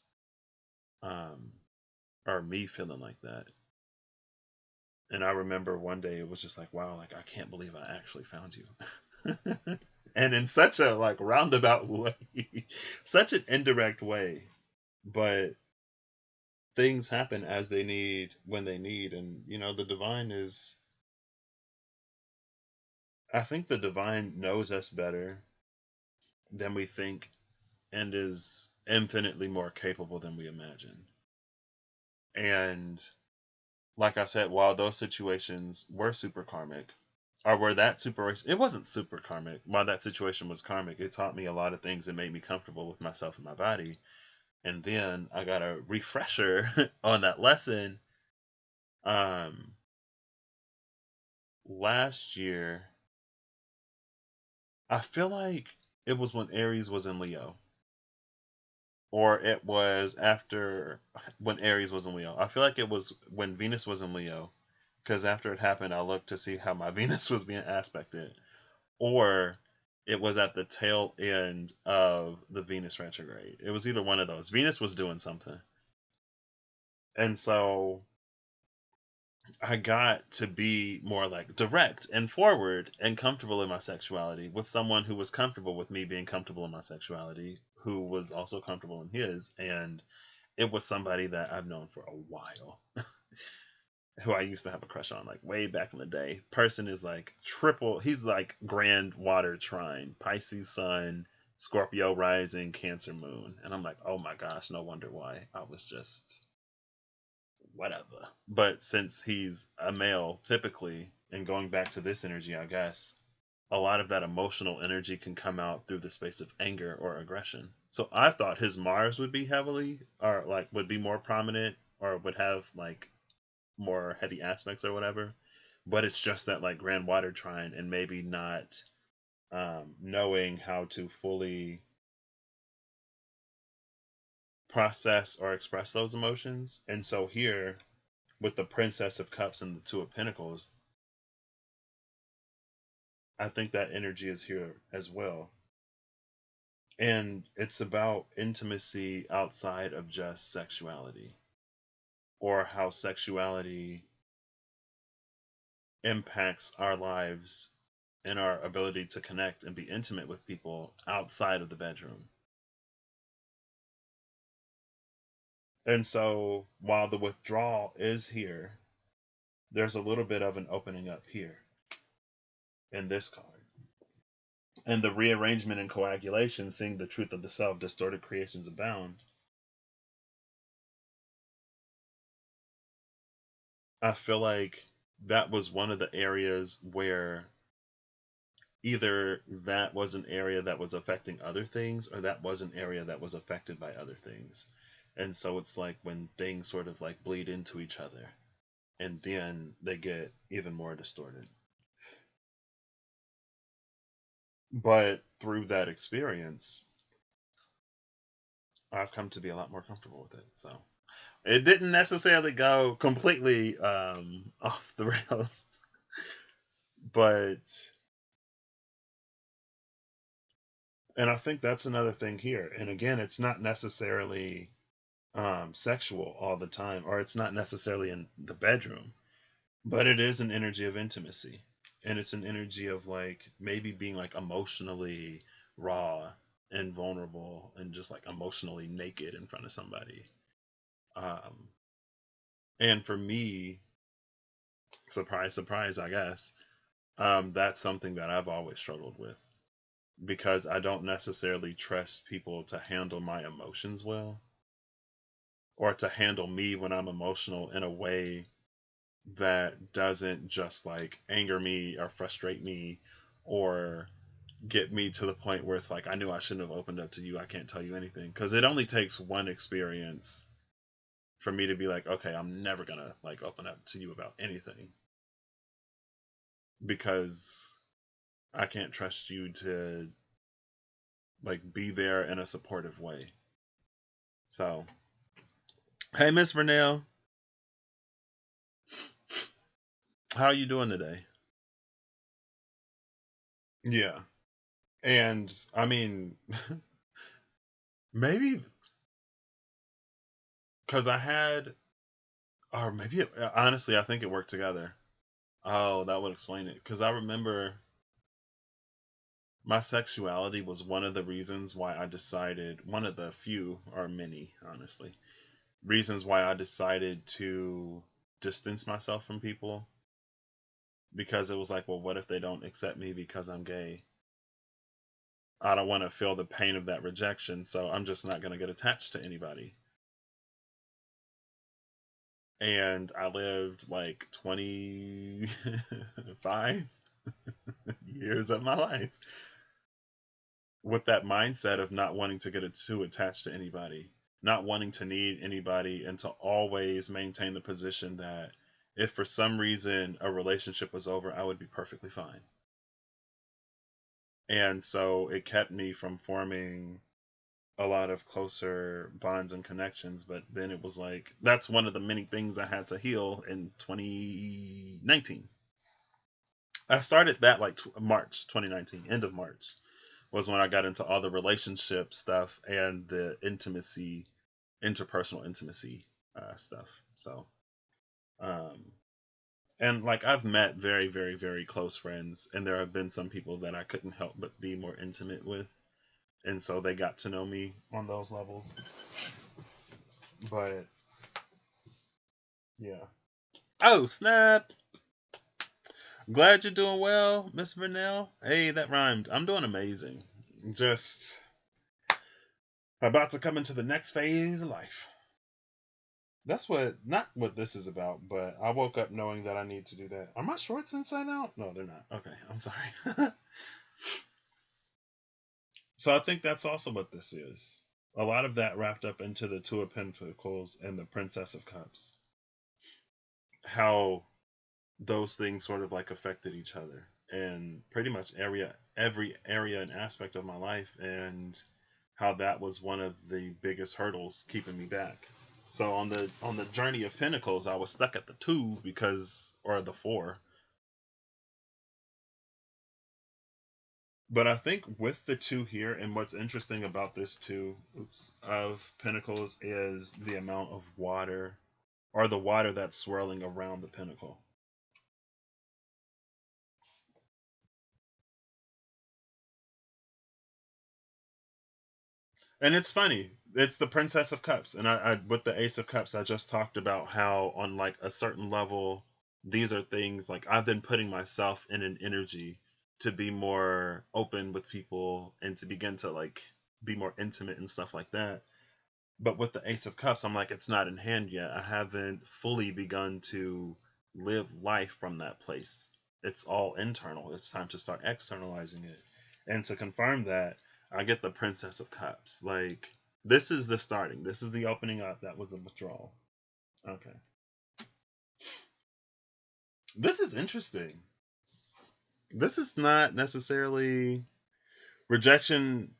Or me feeling like that. And I remember one day it was just like, wow, like I can't believe I actually found you. And in such a like roundabout way, such an indirect way. But things happen as they need when they need. And the divine is, I think the divine knows us better than we think and is infinitely more capable than we imagine. And like I said, while those situations were super karmic, or were that super, it wasn't super karmic. While that situation was karmic, it taught me a lot of things and made me comfortable with myself and my body. And then I got a refresher on that lesson last year. I feel like it was when Aries was in Leo, or it was after when Aries was in Leo. I feel like it was when Venus was in Leo, because after it happened, I looked to see how my Venus was being aspected, or it was at the tail end of the Venus retrograde. It was either one of those. Venus was doing something. And so I got to be more like direct and forward and comfortable in my sexuality with someone who was comfortable with me being comfortable in my sexuality, who was also comfortable in his. And it was somebody that I've known for a while, who I used to have a crush on, like way back in the day. Person is like triple, he's like grand water trine, Pisces sun, Scorpio rising, Cancer moon. And I'm like, oh my gosh, no wonder why I was just whatever. But since he's a male typically, and going back to this energy, I guess, a lot of that emotional energy can come out through the space of anger or aggression. So I thought his Mars would be heavily, or like would be more prominent, or would have like more heavy aspects or whatever. But it's just that like grand water trine, and maybe not knowing how to fully process or express those emotions. And so here, with the Princess of Cups and the Two of Pentacles, I think that energy is here as well. And it's about intimacy outside of just sexuality, or how sexuality impacts our lives and our ability to connect and be intimate with people outside of the bedroom. And so while the withdrawal is here, there's a little bit of an opening up here in this card. And the rearrangement and coagulation, seeing the truth of the self, distorted creations abound. I feel like that was one of the areas where either that was an area that was affecting other things, or that was an area that was affected by other things. And so it's like when things sort of like bleed into each other, and then they get even more distorted. But through that experience, I've come to be a lot more comfortable with it. So it didn't necessarily go completely off the rails, but, and I think that's another thing here. And again, it's not necessarily sexual all the time, or it's not necessarily in the bedroom, but it is an energy of intimacy. And it's an energy of like maybe being like emotionally raw and vulnerable and just like emotionally naked in front of somebody. Um, and for me, surprise, surprise, I guess, that's something that I've always struggled with, because I don't necessarily trust people to handle my emotions well, or to handle me when I'm emotional in a way that doesn't just like anger me or frustrate me, or get me to the point where it's like, I knew I shouldn't have opened up to you, I can't tell you anything. Because it only takes one experience for me to be like, okay, I'm never gonna like open up to you about anything, because I can't trust you to like be there in a supportive way. So, hey, Miss Vernell, how are you doing today? Yeah. And I mean, maybe because I had, or maybe honestly, I think it worked together. Oh, that would explain it. Because I remember my sexuality was one of the reasons why I decided, one of the few, or many, honestly, reasons why I decided to distance myself from people. Because it was like, well, what if they don't accept me because I'm gay? I don't want to feel the pain of that rejection, so I'm just not going to get attached to anybody. And I lived like 25 years of my life with that mindset of not wanting to get too attached to anybody, not wanting to need anybody, and to always maintain the position that if for some reason a relationship was over, I would be perfectly fine. And so it kept me from forming a lot of closer bonds and connections. But then it was like, that's one of the many things I had to heal in 2019. I started that like March 2019, end of March was when I got into all the relationship stuff and the intimacy, interpersonal intimacy stuff. So, um, and like I've met very, very, very close friends, and there have been some people that I couldn't help but be more intimate with, and so they got to know me on those levels. But yeah. Oh snap! Glad you're doing well, Miss Vernell. Hey, that rhymed. I'm doing amazing. Just about to come into the next phase of life. That's what, not what this is about, but I woke up knowing that I need to do that. Are my shorts inside out? No, they're not. Okay, I'm sorry. So I think that's also what this is. A lot of that wrapped up into the Two of Pentacles and the Princess of Cups. How those things sort of like affected each other and pretty much every area and aspect of my life, and how that was one of the biggest hurdles keeping me back. So on the journey of Pentacles, I was stuck at the 2 because, or the 4. But I think with the 2 here, and what's interesting about this 2 of Pentacles is the amount of water, or the water that's swirling around the pentacle. And it's funny. It's the Princess of Cups, and I with the Ace of Cups, I just talked about how on like a certain level, these are things like I've been putting myself in an energy to be more open with people and to begin to like be more intimate and stuff like that. But with the Ace of Cups, I'm like, it's not in hand yet. I haven't fully begun to live life from that place. It's all internal. It's time to start externalizing it. And to confirm that, I get the Princess of Cups. Like, this is the starting. This is the opening up. That was a withdrawal. Okay. This is interesting. This is not necessarily rejection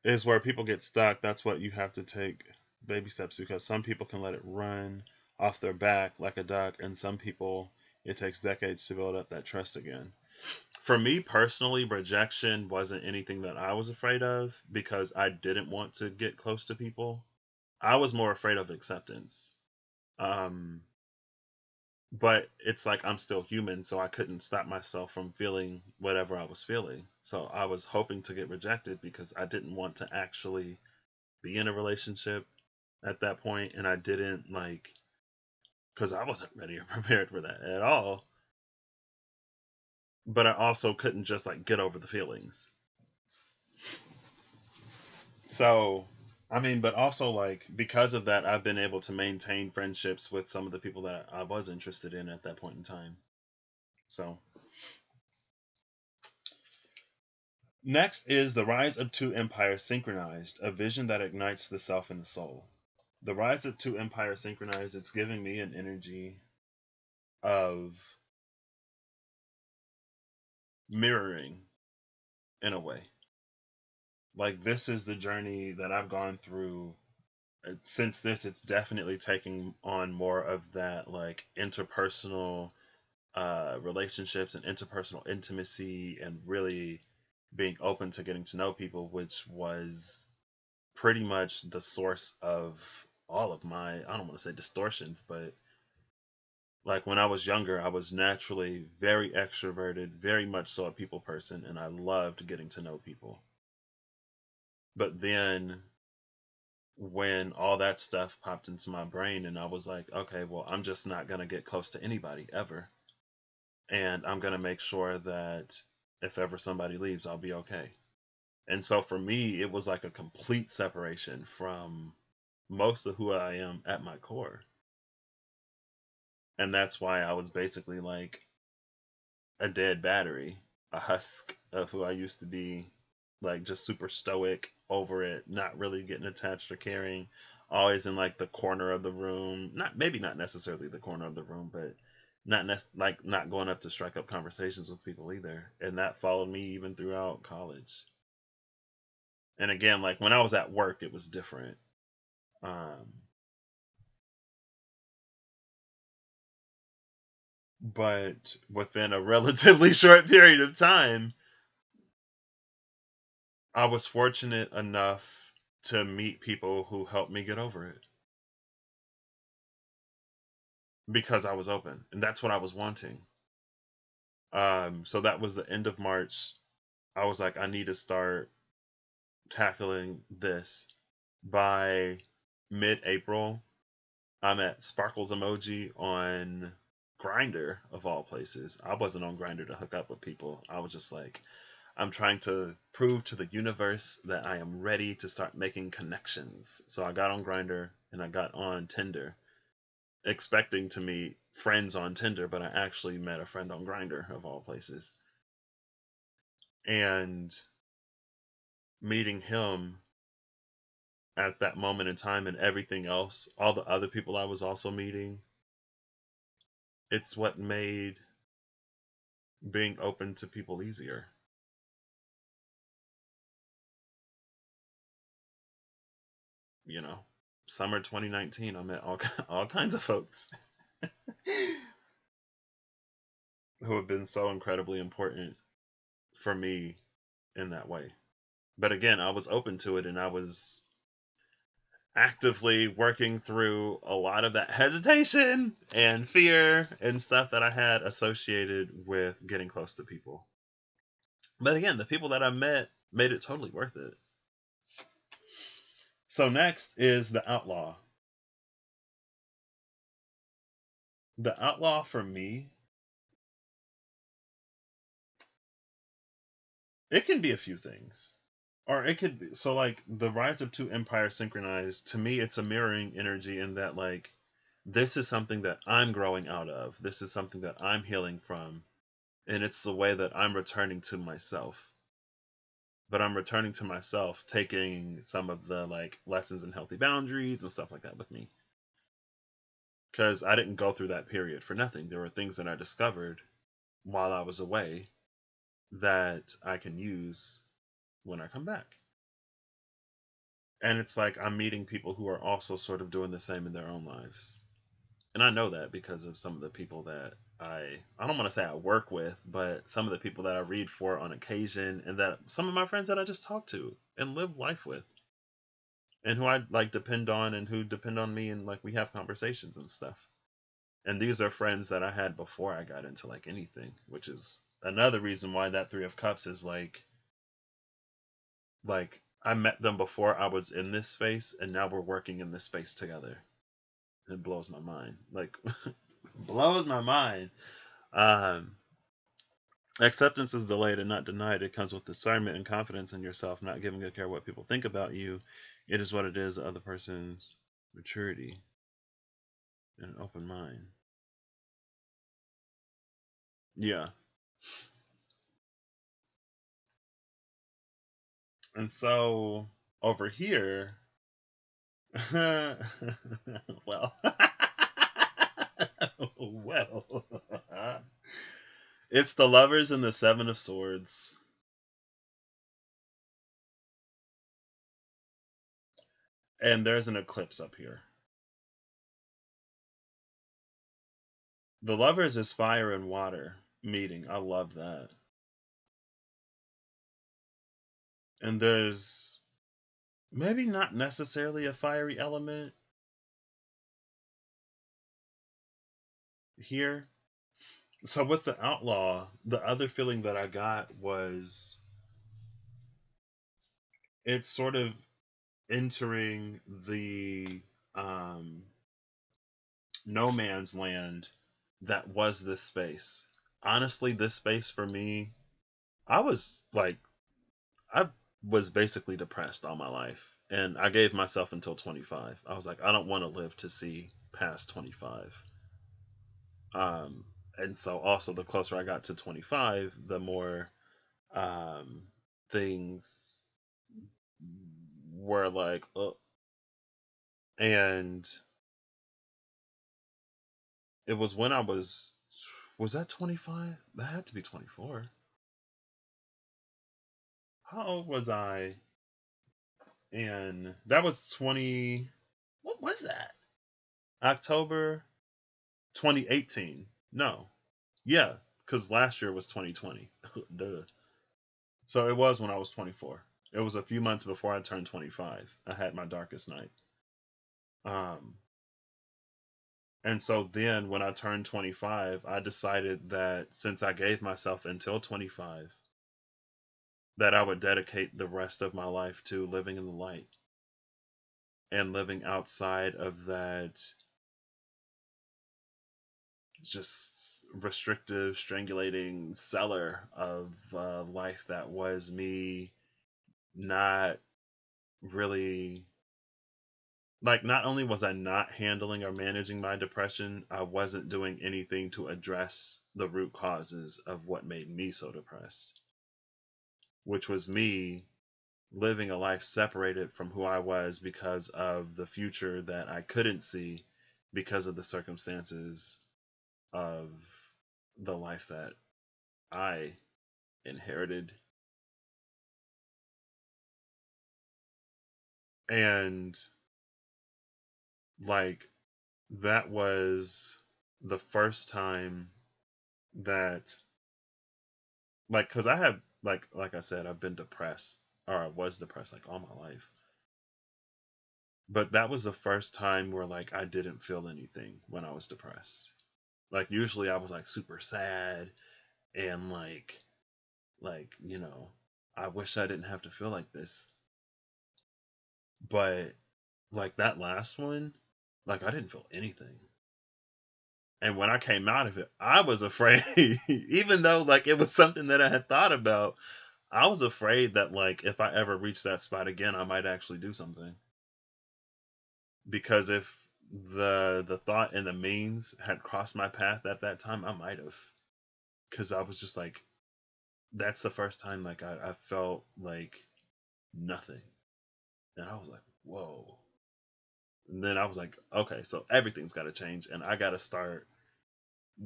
is where people get stuck. That's what you have to take baby steps, because some people can let it run off their back like a duck, and some people it takes decades to build up that trust again. For me personally, rejection wasn't anything that I was afraid of because I didn't want to get close to people. I was more afraid of acceptance. Um, but it's like I'm still human, so I couldn't stop myself from feeling whatever I was feeling. So I was hoping to get rejected because I didn't want to actually be in a relationship at that point, and I didn't like, because I wasn't ready or prepared for that at all. But I also couldn't just like get over the feelings. So, I mean, but also like because of that, I've been able to maintain friendships with some of the people that I was interested in at that point in time. So, next is the rise of 2 empires synchronized, a vision that ignites the self and the soul. The rise of 2 empires synchronized, it's giving me an energy of mirroring in a way. Like, this is the journey that I've gone through. Since this, it's definitely taking on more of that like interpersonal relationships and interpersonal intimacy, and really being open to getting to know people, which was pretty much the source of all of my, I don't want to say distortions, but like when I was younger, I was naturally very extroverted, very much so a people person, and I loved getting to know people. But then when all that stuff popped into my brain, and I was like, okay, well, I'm just not going to get close to anybody ever. And I'm going to make sure that if ever somebody leaves, I'll be okay. And so for me, it was like a complete separation from most of who I am at my core. And that's why I was basically like a dead battery, a husk of who I used to be, like just super stoic over it, not really getting attached or caring, always in like the corner of the room, not maybe not necessarily the corner of the room, but like not going up to strike up conversations with people either. And that followed me even throughout college. And again, like when I was at work, it was different. Um, but within a relatively short period of time, I was fortunate enough to meet people who helped me get over it because I was open, and that's what I was wanting. So that was the end of March. I was like, I need to start tackling this. By mid-April, I'm at Sparkles Emoji on Grinder of all places. I wasn't on Grinder to hook up with people. I was just like, I'm trying to prove to the universe that I am ready to start making connections. So I got on Grinder and I got on Tinder, expecting to meet friends on Tinder, but I actually met a friend on Grinder of all places. And meeting him at that moment in time and everything else, all the other people I was also meeting, it's what made being open to people easier. You know, summer 2019, I met all kinds of folks who have been so incredibly important for me in that way. But again, I was open to it and I was actively working through a lot of that hesitation and fear and stuff that I had associated with getting close to people. But again, the people that I met made it totally worth it. So next is the outlaw. The outlaw for me, it can be a few things. Or it could be, so like the rise of two empires synchronized, to me it's a mirroring energy in that like this is something that I'm growing out of. This is something that I'm healing from. And it's the way that I'm returning to myself. But I'm returning to myself, taking some of the like lessons in healthy boundaries and stuff like that with me. Because I didn't go through that period for nothing. There were things that I discovered while I was away that I can use when I come back. And it's like I'm meeting people who are also sort of doing the same in their own lives. And I know that because of some of the people that I don't want to say I work with, but some of the people that I read for on occasion and that some of my friends that I just talk to and live life with and who I like depend on and who depend on me and like we have conversations and stuff. And these are friends that I had before I got into like anything, which is another reason why that 3 of cups is like I met them before I was in this space and now we're working in this space together. It blows my mind. Like blows my mind. Um Acceptance is delayed and not denied. It comes with discernment and confidence in yourself, not giving a care what people think about you. It is what it is, the other person's maturity and an open mind. Yeah. And so over here, well, well, it's the lovers and the 7 of swords. And there's an eclipse up here. The lovers is fire and water meeting. I love that. And there's maybe not necessarily a fiery element here. So with the outlaw, the other feeling that I got was it's sort of entering the um, no man's land that was this space. Honestly, this space for me, I was like, I was basically depressed all my life. And I gave myself until 25. I was like, I don't want to live to see past 25. And so also the closer I got to 25, the more um, things were like, and it was when I was that 25? That had to be 24. How old was I And that was what was that? October 2018. No. Yeah, because last year was 2020. Duh. So it was when I was 24. It was a few months before I turned 25. I had my darkest night. Um, and so then when I turned 25, I decided that since I gave myself until 25, that I would dedicate the rest of my life to living in the light and living outside of that just restrictive, strangulating cellar of life that was me not really like not only was I not handling or managing my depression, I wasn't doing anything to address the root causes of what made me so depressed, which was me living a life separated from who I was because of the future that I couldn't see because of the circumstances of the life that I inherited. And like that was the first time that cuz I have like I said I've been depressed or I was depressed like all my life. But that was the first time where like I didn't feel anything when I was depressed. Like usually I was like super sad and I wish I didn't have to feel like this. But like that last one, like I didn't feel anything. And when I came out of it, I was afraid, even though like it was something that I had thought about. I was afraid that like if I ever reached that spot again, I might actually do something. Because if the thought and the means had crossed my path at that time, I might have. Because I was just like, that's the first time like I felt like nothing, and I was like, whoa. And then I was like, okay, so everything's got to change, and I got to start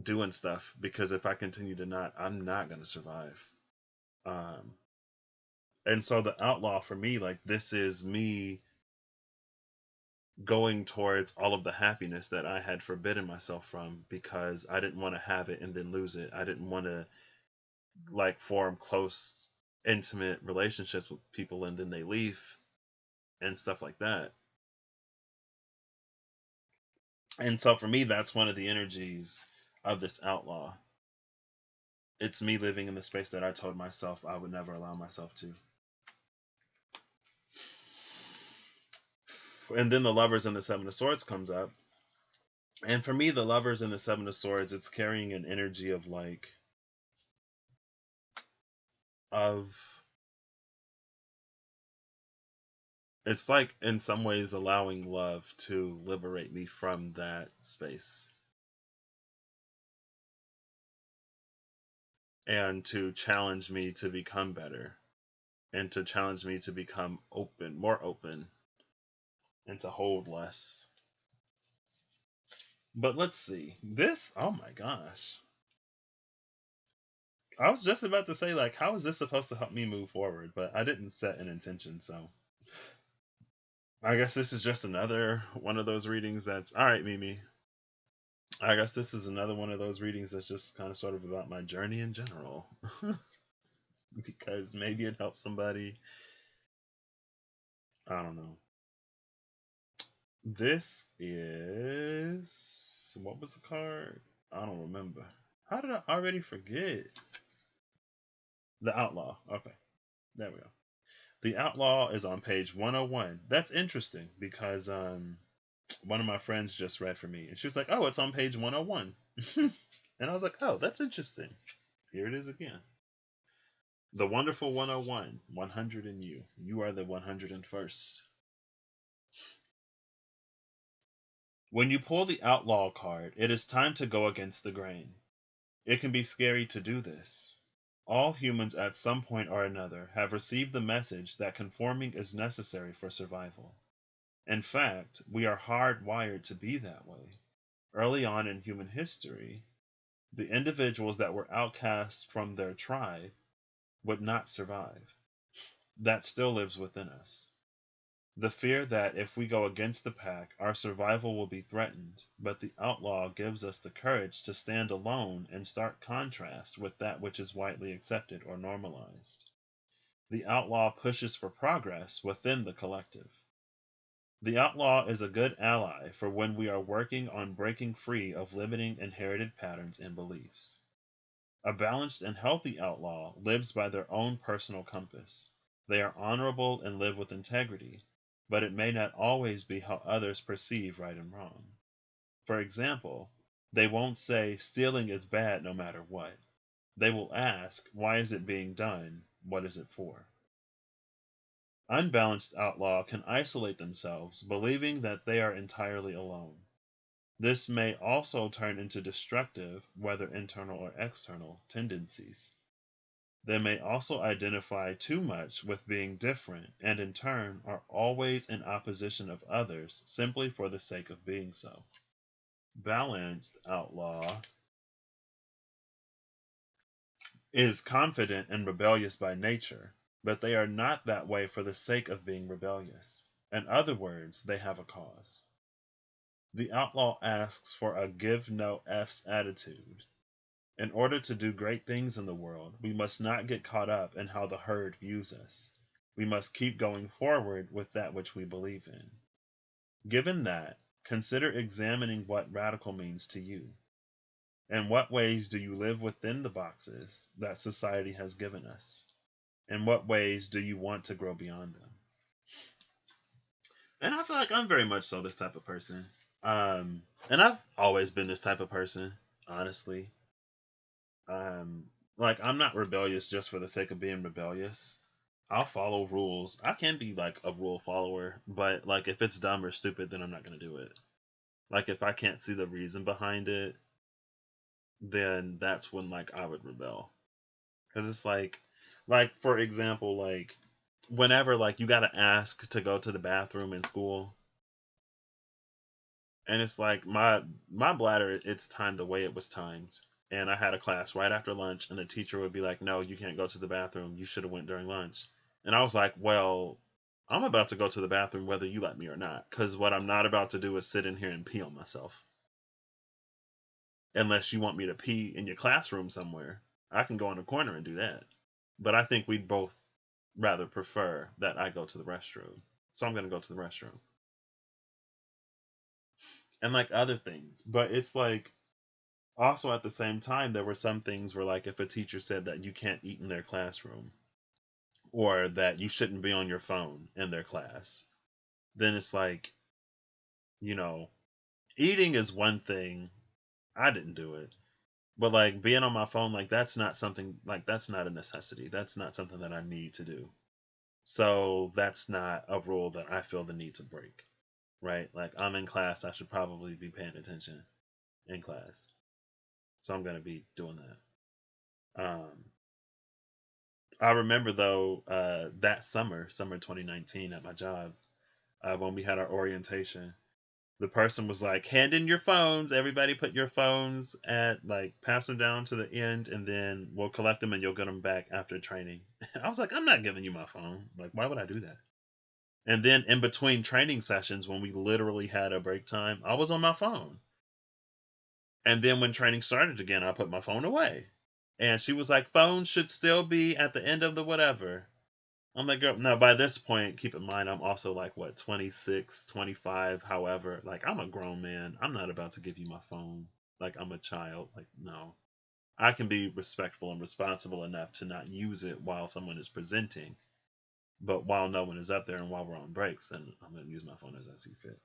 doing stuff because if I continue to not, I'm not gonna survive. Um, and so the outlaw for me, like this is me going towards all of the happiness that I had forbidden myself from because I didn't want to have it and then lose it. I didn't want to like form close, intimate relationships with people and then they leave and stuff like that. And so for me, that's one of the energies of this outlaw. It's me living in the space that I told myself I would never allow myself to. And then the lovers and the seven of swords comes up. And for me, the lovers and the seven of swords, it's carrying an energy of like, of, it's like in some ways allowing love to liberate me from that space and to challenge me to become better and to challenge me to become more open, and to hold less. But let's see. This, oh my gosh. I was just about to say, like, how is this supposed to help me move forward? But I didn't set an intention, so I guess this is just another one of those readings that's all right, Mimi. I guess this is another one of those readings that's just kind of sort of about my journey in general. Because maybe it helps somebody. I don't know. This is. What was the card? I don't remember. How did I already forget? The Outlaw. Okay. There we go. The Outlaw is on page 101. That's interesting because one of my friends just read for me and she was like, "Oh, it's on page 101." And I was like, "Oh, that's interesting." Here it is again. The wonderful 101, 100 in you. You are the 101st. When you pull the Outlaw card, it is time to go against the grain. It can be scary to do this. All humans at some point or another have received the message that conforming is necessary for survival. In fact, we are hardwired to be that way. Early on in human history, the individuals that were outcast from their tribe would not survive. That still lives within us. The fear that if we go against the pack, our survival will be threatened, but the outlaw gives us the courage to stand alone in stark contrast with that which is widely accepted or normalized. The outlaw pushes for progress within the collective. The outlaw is a good ally for when we are working on breaking free of limiting inherited patterns and beliefs. A balanced and healthy outlaw lives by their own personal compass. They are honorable and live with integrity, but it may not always be how others perceive right and wrong. For example, they won't say stealing is bad no matter what. They will ask, why is it being done? What is it for? Unbalanced outlaw can isolate themselves, believing that they are entirely alone. This may also turn into destructive, whether internal or external, tendencies. They may also identify too much with being different and in turn are always in opposition of others simply for the sake of being so. Balanced outlaw is confident and rebellious by nature, but they are not that way for the sake of being rebellious. In other words, they have a cause. The outlaw asks for a give no F's attitude. In order to do great things in the world, we must not get caught up in how the herd views us. We must keep going forward with that which we believe in. Given that, consider examining what radical means to you. In what ways do you live within the boxes that society has given us? In what ways do you want to grow beyond them? And I feel like I'm very much so this type of person. And I've always been this type of person, honestly. Um, like I'm not rebellious just for the sake of being rebellious. I'll follow rules. I can be like a rule follower, but like if it's dumb or stupid, then I'm not gonna do it. Like if I can't see the reason behind it, then that's when like I would rebel. Cause it's like for example, like whenever like you gotta ask to go to the bathroom in school, and it's like my bladder it's timed the way it was timed, and I had a class right after lunch and the teacher would be like, no, you can't go to the bathroom, you should have went during lunch. And I was like, well, I'm about to go to the bathroom whether you let me or not, because what I'm not about to do is sit in here and pee on myself. Unless you want me to pee in your classroom somewhere, I can go in the corner and do that. But I think we'd both rather prefer that I go to the restroom, so I'm going to go to the restroom. And like other things, but it's like also at the same time there were some things where like if a teacher said that you can't eat in their classroom or that you shouldn't be on your phone in their class, then it's like, you know, eating is one thing. I didn't do it. But like being on my phone, like that's not something like that's not a necessity. That's not something that I need to do. So that's not a rule that I feel the need to break. Right? Like I'm in class, I should probably be paying attention in class. So I'm gonna be doing that. I remember though that summer 2019 at my job, when we had our orientation, the person was like, hand in your phones. Everybody put your phones at like pass them down to the end, and then we'll collect them and you'll get them back after training. I was like, I'm not giving you my phone. Like, why would I do that? And then in between training sessions, when we literally had a break time, I was on my phone. And then when training started again, I put my phone away. And she was like, phones should still be at the end of the whatever. I'm like, girl, now by this point, keep in mind, I'm also like, what, 26, 25, however. Like, I'm a grown man. I'm not about to give you my phone. Like, I'm a child. Like, no. I can be respectful and responsible enough to not use it while someone is presenting. But while no one is up there and while we're on breaks, then I'm going to use my phone as I see fit.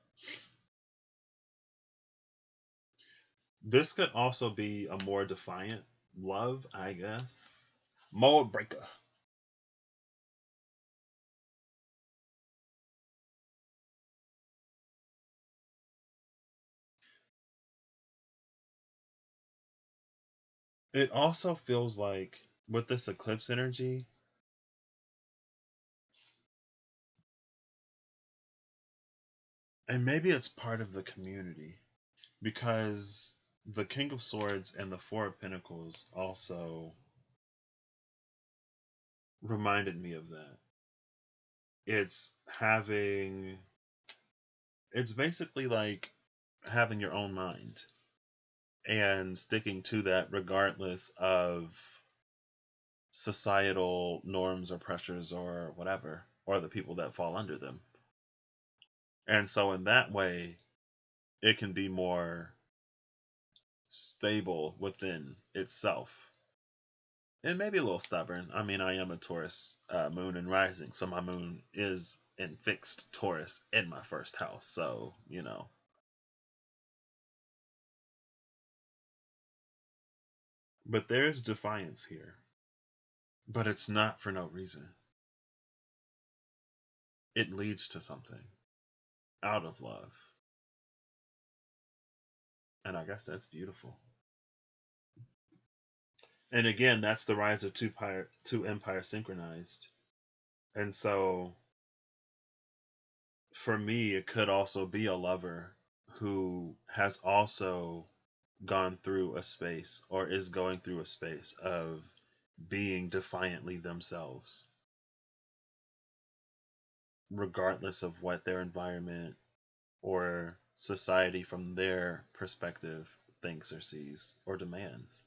This could also be a more defiant love, I guess. Mold breaker. It also feels like with this eclipse energy, and maybe it's part of the community, because the King of Swords and the Four of Pentacles also reminded me of that. It's having, it's basically like having your own mind and sticking to that regardless of societal norms or pressures or whatever, or the people that fall under them. And so, in that way, it can be more stable within itself. And maybe a little stubborn. I mean, I am a Taurus moon and rising, so my moon is in fixed Taurus in my first house. So, But there's defiance here. But it's not for no reason. It leads to something out of love. And I guess that's beautiful. And again, that's the rise of two empires synchronized. And so for me, it could also be a lover who has also gone through a space or is going through a space of being defiantly themselves, regardless of what their environment or society from their perspective thinks or sees or demands.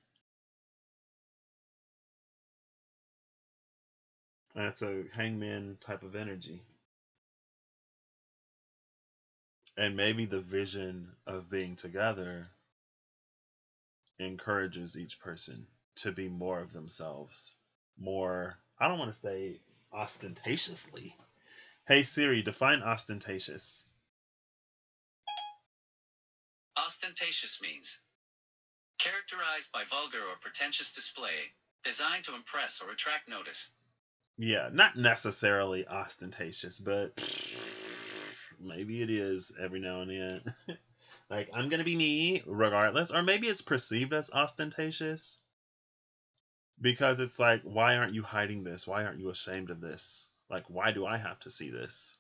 That's a hangman type of energy. And maybe the vision of being together encourages each person to be more of themselves. More, I don't want to say ostentatiously. Hey Siri, define ostentatious. Ostentatious means characterized by vulgar or pretentious display, designed to impress or attract notice. Yeah, not necessarily ostentatious, but maybe it is every now and then. Like, I'm gonna be me regardless, or maybe it's perceived as ostentatious because it's like, why aren't you hiding this? Why aren't you ashamed of this? Like, why do I have to see this?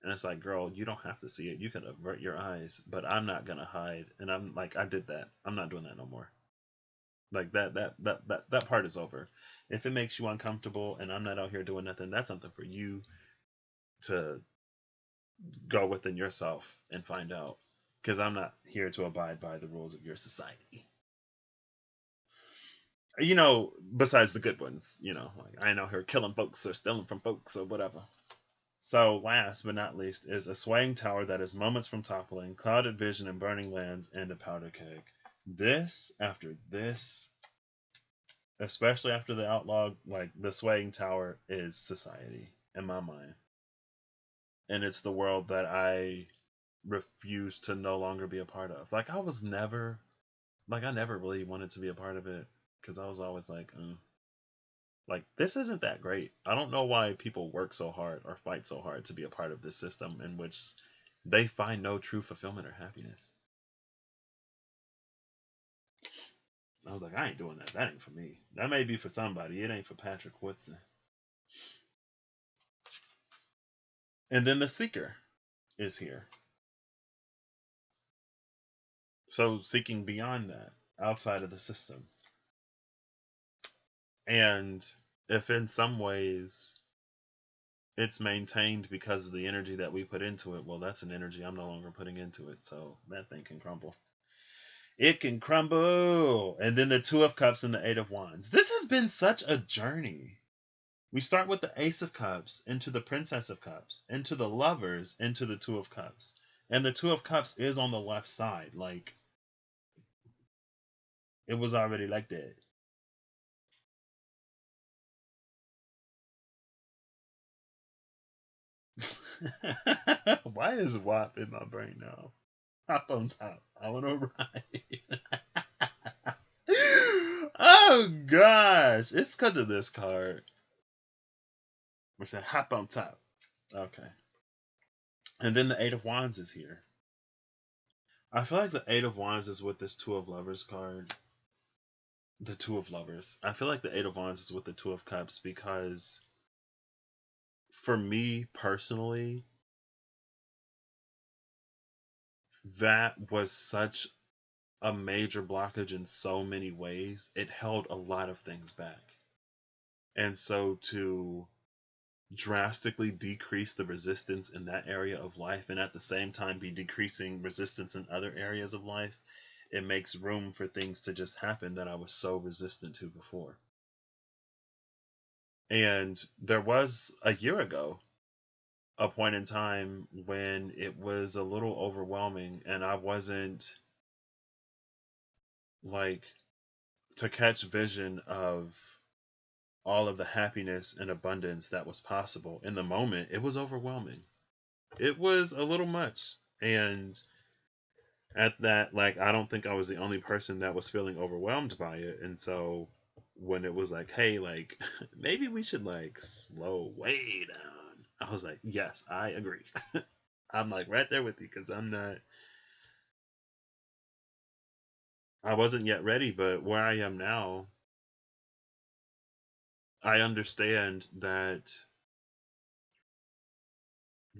And it's like, girl, you don't have to see it. You can avert your eyes, but I'm not gonna hide. And I'm like, I did that. I'm not doing that no more. Like that part is over. If it makes you uncomfortable and I'm not out here doing nothing, that's something for you to go within yourself and find out. Because I'm not here to abide by the rules of your society. Besides the good ones, like I ain't out here killing folks or stealing from folks or whatever. So, last but not least, is a swaying tower that is moments from toppling, clouded vision and burning lands, and a powder keg. This, after this, especially after the outlaw, like the swaying tower is society in my mind. And it's the world that I refuse to no longer be a part of. Like, I never really wanted to be a part of it because I was always like, this isn't that great. I don't know why people work so hard or fight so hard to be a part of this system in which they find no true fulfillment or happiness. I was like, I ain't doing that. That ain't for me. That may be for somebody. It ain't for Patrick Woodson. And then the Seeker is here. So seeking beyond that, outside of the system. And if in some ways it's maintained because of the energy that we put into it, well, that's an energy I'm no longer putting into it. So that thing can crumble. It can crumble. And then the Two of Cups and the Eight of Wands. This has been such a journey. We start with the Ace of Cups, into the Princess of Cups, into the Lovers, into the Two of Cups. And the Two of Cups is on the left side. Like, it was already like that. Why is WAP in my brain now? Hop on top. I want to ride. Oh gosh. It's because of this card. We're saying hop on top. Okay. And then the Eight of Wands is here. I feel like the Eight of Wands is with this Two of Lovers card. The Two of Lovers. I feel like the Eight of Wands is with the Two of Cups because for me personally, that was such a major blockage in so many ways. It held a lot of things back. And so to drastically decrease the resistance in that area of life and at the same time be decreasing resistance in other areas of life, it makes room for things to just happen that I was so resistant to before. And there was a year ago a point in time when it was a little overwhelming and I wasn't like to catch vision of all of the happiness and abundance that was possible. In the moment, it was overwhelming. It was a little much. And at that, like, I don't think I was the only person that was feeling overwhelmed by it. And so when it was like, hey, like, maybe we should like slow way down, I was like, yes, I agree. I'm like right there with you because I wasn't yet ready, but where I am now, I understand that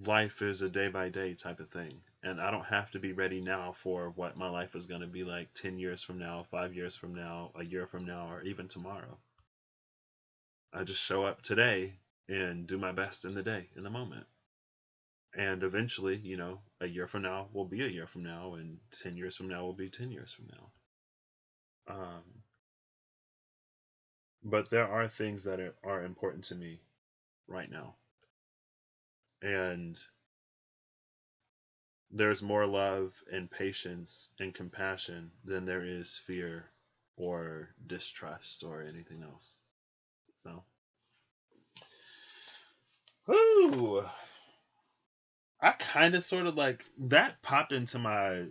life is a day by day type of thing. And I don't have to be ready now for what my life is going to be like 10 years from now, 5 years from now, a year from now, or even tomorrow. I just show up today and do my best in the day, in the moment. And eventually, a year from now will be a year from now, and 10 years from now will be 10 years from now. But there are things that are important to me right now. And there's more love and patience and compassion than there is fear or distrust or anything else. So, ooh, I kind of sort of like that popped into I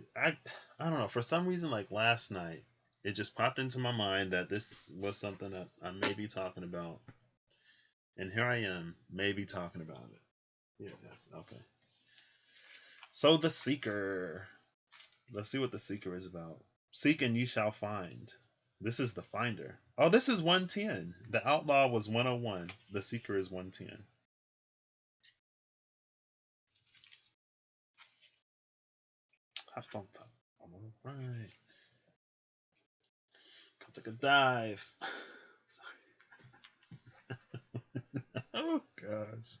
don't know, for some reason, like last night, it just popped into my mind that this was something that I may be talking about. And here I am, maybe talking about it. Yeah, yes, okay. So, the Seeker. Let's see what the Seeker is about. Seek and ye shall find. This is the Finder. Oh, this is 110. The Outlaw was 101. The Seeker is 110. Have fun time. All right. Come take a dive. Oh, gosh.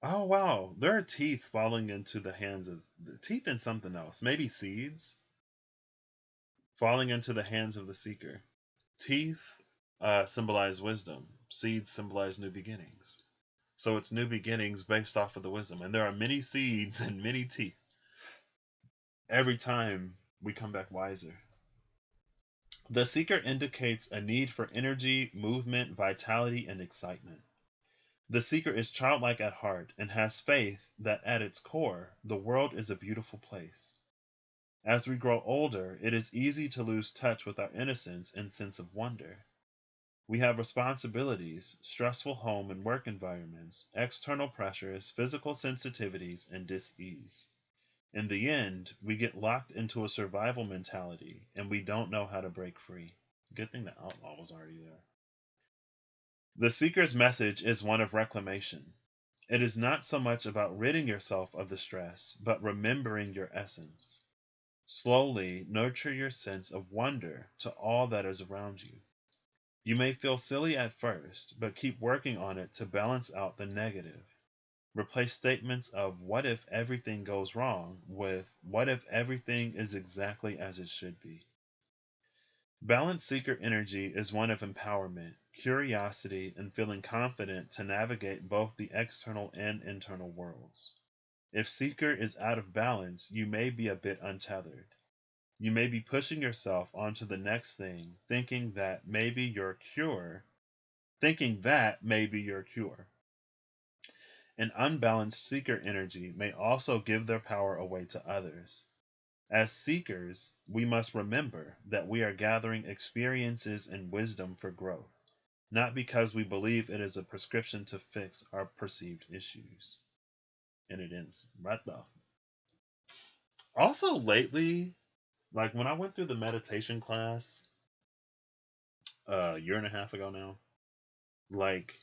Oh, wow. There are teeth falling into the hands of the teeth and something else. Maybe seeds falling into the hands of the Seeker. Teeth symbolize wisdom. Seeds symbolize new beginnings. So it's new beginnings based off of the wisdom. And there are many seeds and many teeth. Every time we come back wiser. The Seeker indicates a need for energy, movement, vitality, and excitement. The Seeker is childlike at heart and has faith that at its core, the world is a beautiful place. As we grow older, it is easy to lose touch with our innocence and sense of wonder. We have responsibilities, stressful home and work environments, external pressures, physical sensitivities, and dis-ease. In the end, we get locked into a survival mentality and we don't know how to break free. Good thing the Outlaw was already there. The Seeker's message is one of reclamation. It is not so much about ridding yourself of the stress, but remembering your essence. Slowly nurture your sense of wonder to all that is around you. You may feel silly at first, but keep working on it to balance out the negative. Replace statements of what if everything goes wrong with what if everything is exactly as it should be. Balanced Seeker energy is one of empowerment, curiosity, and feeling confident to navigate both the external and internal worlds. If Seeker is out of balance, you may be a bit untethered. You may be pushing yourself onto the next thing, thinking that may be your cure. An unbalanced Seeker energy may also give their power away to others. As Seekers, we must remember that we are gathering experiences and wisdom for growth, not because we believe it is a prescription to fix our perceived issues. And it ends right there. Also, lately, like when I went through the meditation class a year and a half ago now, like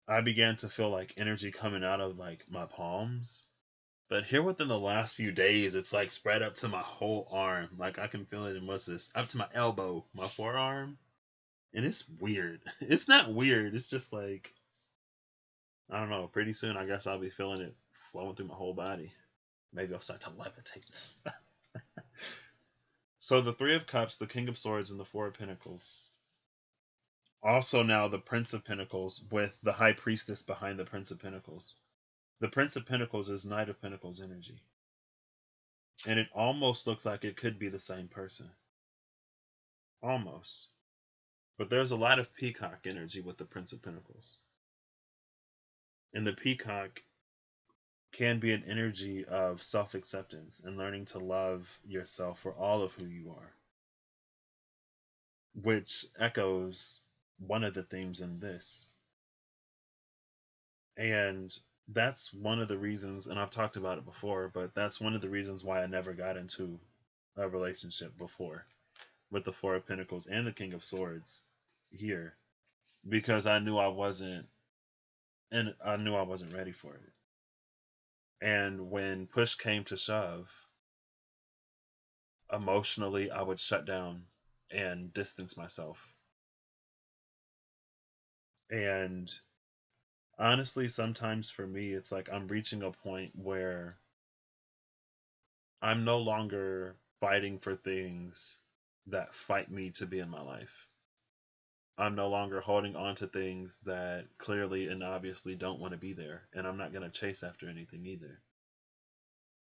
I began to feel like energy coming out of like my palms. But here within the last few days, it's like spread up to my whole arm. Like I can feel it in what's this? Up to my elbow, my forearm. And it's weird. It's not weird. It's just like, I don't know. Pretty soon, I guess I'll be feeling it flowing through my whole body. Maybe I'll start to levitate. So the Three of Cups, the King of Swords, and the Four of Pentacles. Also now the Prince of Pentacles with the High Priestess behind the Prince of Pentacles. The Prince of Pentacles is Knight of Pentacles energy. And it almost looks like it could be the same person. Almost. But there's a lot of peacock energy with the Prince of Pentacles. And the peacock can be an energy of self-acceptance and learning to love yourself for all of who you are, which echoes one of the themes in this. And that's one of the reasons, and I've talked about it before, but that's one of the reasons why I never got into a relationship before with the Four of Pentacles and the King of Swords here, because I knew I wasn't ready for it. And when push came to shove, emotionally I would shut down and distance myself. And honestly, sometimes for me, it's like I'm reaching a point where I'm no longer fighting for things that fight me to be in my life. I'm no longer holding on to things that clearly and obviously don't want to be there, and I'm not going to chase after anything either.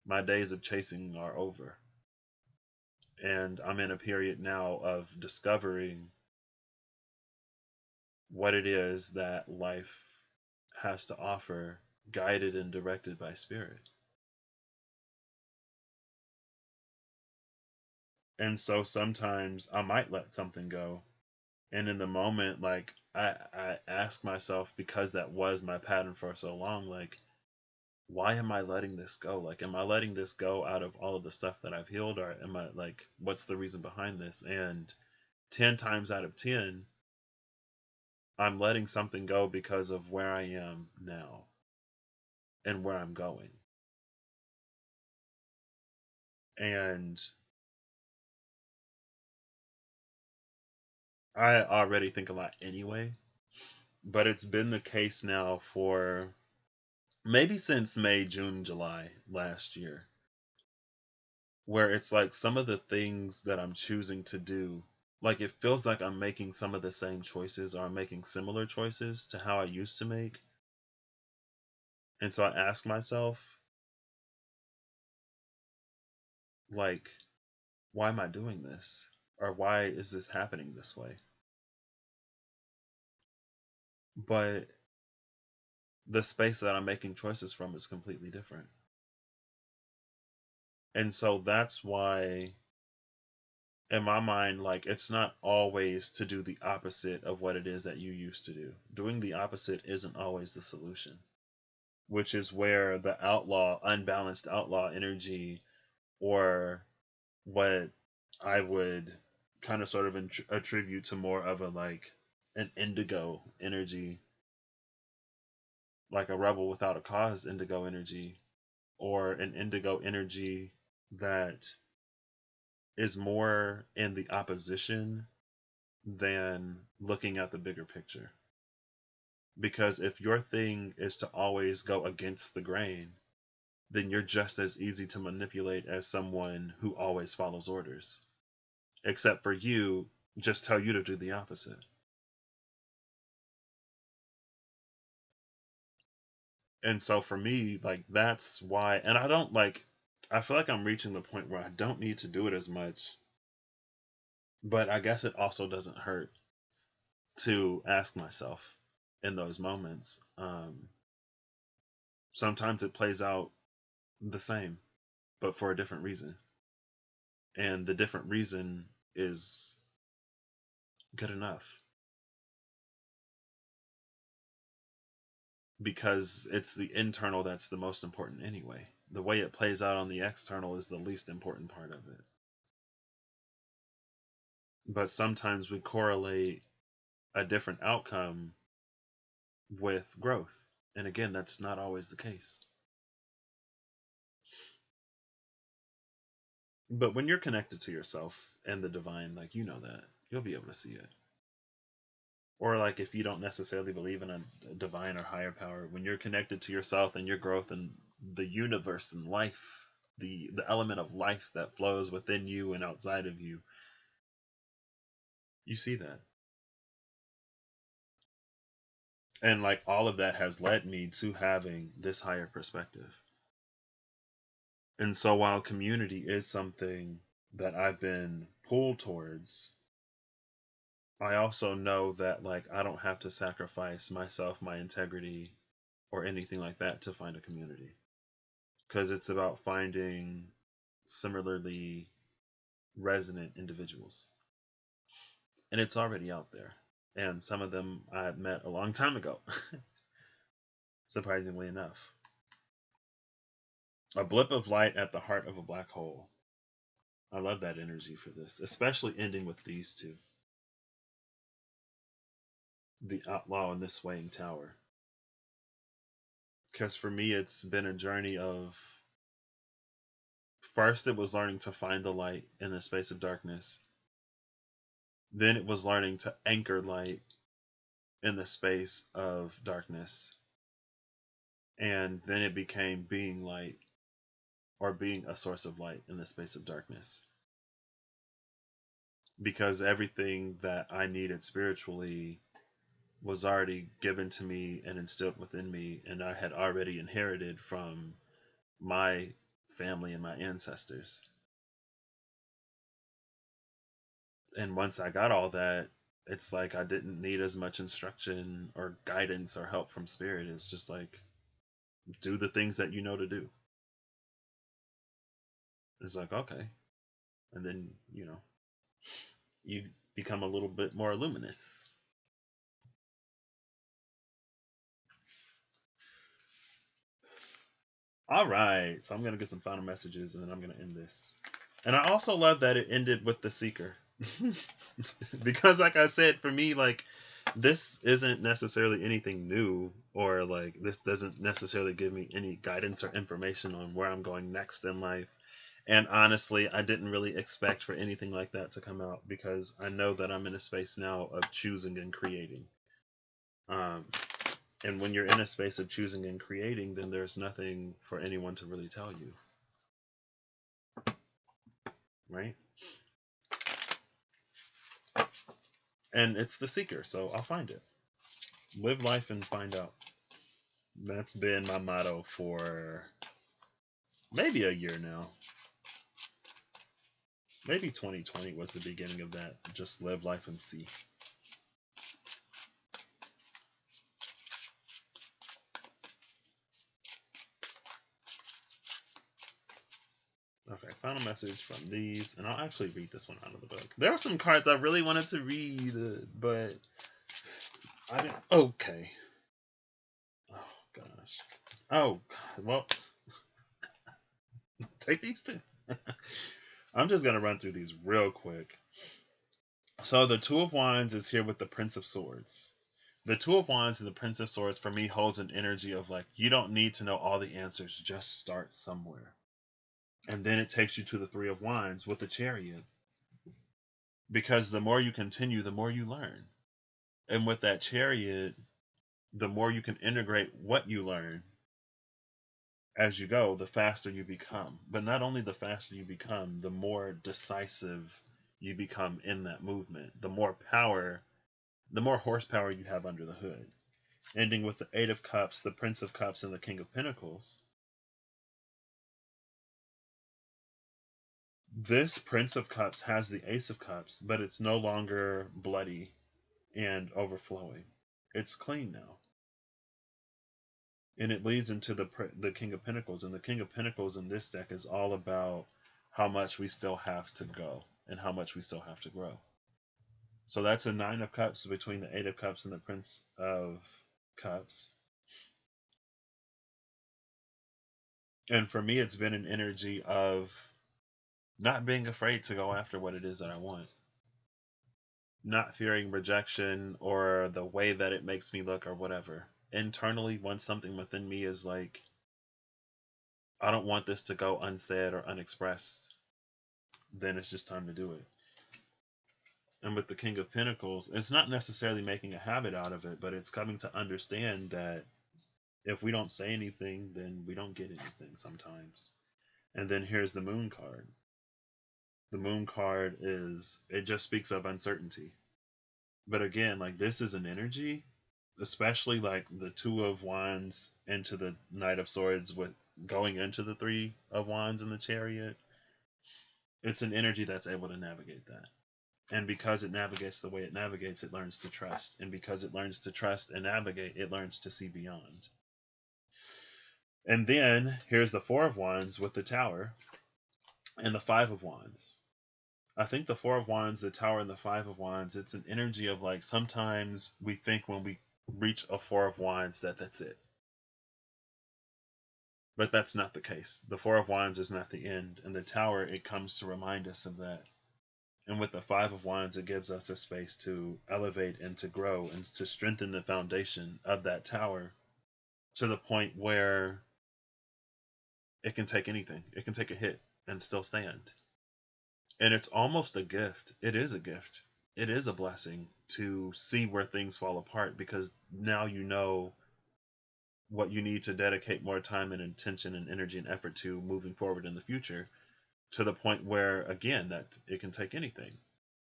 My days of chasing are over. And I'm in a period now of discovering what it is that life has to offer, guided and directed by spirit. And so sometimes I might let something go. And in the moment, like I ask myself, because that was my pattern for so long, like, why am I letting this go? Like, am I letting this go out of all of the stuff that I've healed, or am I like, what's the reason behind this? And 10 times out of 10, I'm letting something go because of where I am now and where I'm going. And I already think a lot anyway, but it's been the case now for maybe since May, June, July last year, where it's like some of the things that I'm choosing to do, like it feels like I'm making some of the same choices, or I'm making similar choices to how I used to make. And so I ask myself, like, why am I doing this? Or why is this happening this way? But the space that I'm making choices from is completely different. And so that's why, in my mind, like, it's not always to do the opposite of what it is that you used to do. Doing the opposite isn't always the solution, which is where the outlaw, unbalanced outlaw energy, or what I would kind of sort of attribute to more of a like an indigo energy, like a rebel without a cause indigo energy, or an indigo energy that is more in the opposition than looking at the bigger picture. Because if your thing is to always go against the grain, then you're just as easy to manipulate as someone who always follows orders. Except for you, just tell you to do the opposite. And so for me, like, that's why, and I don't like, I feel like I'm reaching the point where I don't need to do it as much, but I guess it also doesn't hurt to ask myself in those moments. Sometimes it plays out the same, but for a different reason. And the different reason is good enough. Because it's the internal that's the most important anyway. The way it plays out on the external is the least important part of it. But sometimes we correlate a different outcome with growth. And again, that's not always the case. But when you're connected to yourself and the divine, like, you know that, you'll be able to see it. or like if you don't necessarily believe in a divine or higher power, when you're connected to yourself and your growth and the universe and life, the element of life that flows within you and outside of you, you see that. And like all of that has led me to having this higher perspective. And so while community is something that I've been pulled towards, I also know that like I don't have to sacrifice myself, my integrity, or anything like that to find a community. Because it's about finding similarly resonant individuals. And it's already out there. And some of them I had met a long time ago, surprisingly enough. A blip of light at the heart of a black hole. I love that energy for this, especially ending with these two, the outlaw and the swaying tower. Because for me, it's been a journey of first, it was learning to find the light in the space of darkness. Then it was learning to anchor light in the space of darkness. And then it became being light or being a source of light in the space of darkness. Because everything that I needed spiritually was already given to me and instilled within me, and I had already inherited from my family and my ancestors. And once I got all that, it's like I didn't need as much instruction or guidance or help from spirit. It's just like, do the things that you know to do. It's like, okay. And then, you become a little bit more luminous. All right. So I'm going to get some final messages and then I'm going to end this. And I also love that it ended with the seeker. Because like I said, for me, like, this isn't necessarily anything new, or like this doesn't necessarily give me any guidance or information on where I'm going next in life. And honestly, I didn't really expect for anything like that to come out, because I know that I'm in a space now of choosing and creating. And when you're in a space of choosing and creating, then there's nothing for anyone to really tell you. Right? And it's the seeker, so I'll find it. Live life and find out. That's been my motto for maybe a year now. Maybe 2020 was the beginning of that. Just live life and see. Okay, final message from these, and I'll actually read this one out of the book. There were some cards I really wanted to read, but I didn't. Okay. Oh gosh. Oh God. Well, take these two. I'm just gonna run through these real quick. So the Two of Wands is here with the Prince of Swords. The Two of Wands and the Prince of Swords for me holds an energy of like, you don't need to know all the answers, just start somewhere. And then it takes you to the Three of Wands with the Chariot. Because the more you continue, the more you learn. And with that Chariot, the more you can integrate what you learn as you go, the faster you become. But not only the faster you become, the more decisive you become in that movement. The more horsepower you have under the hood. Ending with the Eight of Cups, the Prince of Cups, and the King of Pentacles. This Prince of Cups has the Ace of Cups, but it's no longer bloody and overflowing. It's clean now. And it leads into the King of Pentacles. And the King of Pentacles in this deck is all about how much we still have to go and how much we still have to grow. So that's a Nine of Cups between the Eight of Cups and the Prince of Cups. And for me, it's been an energy of not being afraid to go after what it is that I want. Not fearing rejection or the way that it makes me look or whatever. Internally, once something within me is like, I don't want this to go unsaid or unexpressed, then it's just time to do it. And with the King of Pentacles, it's not necessarily making a habit out of it, but it's coming to understand that if we don't say anything, then we don't get anything sometimes. And then here's the Moon card. The Moon card it just speaks of uncertainty. But again, like, this is an energy, especially like the Two of Wands into the Knight of Swords with going into the Three of Wands in the Chariot. It's an energy that's able to navigate that. And because it navigates the way it navigates, it learns to trust. And because it learns to trust and navigate, it learns to see beyond. And then here's the Four of Wands with the Tower and the Five of Wands. I think the Four of Wands, the Tower, and the Five of Wands, it's an energy of like, sometimes we think when we reach a Four of Wands that's it. But that's not the case. The Four of Wands is not the end. And the Tower, it comes to remind us of that. And with the Five of Wands, it gives us a space to elevate and to grow and to strengthen the foundation of that tower to the point where it can take anything. It can take a hit and still stand. And it's almost a gift. It is a gift. It is a blessing to see where things fall apart, because now you know what you need to dedicate more time and attention and energy and effort to moving forward in the future, to the point where, again, that it can take anything.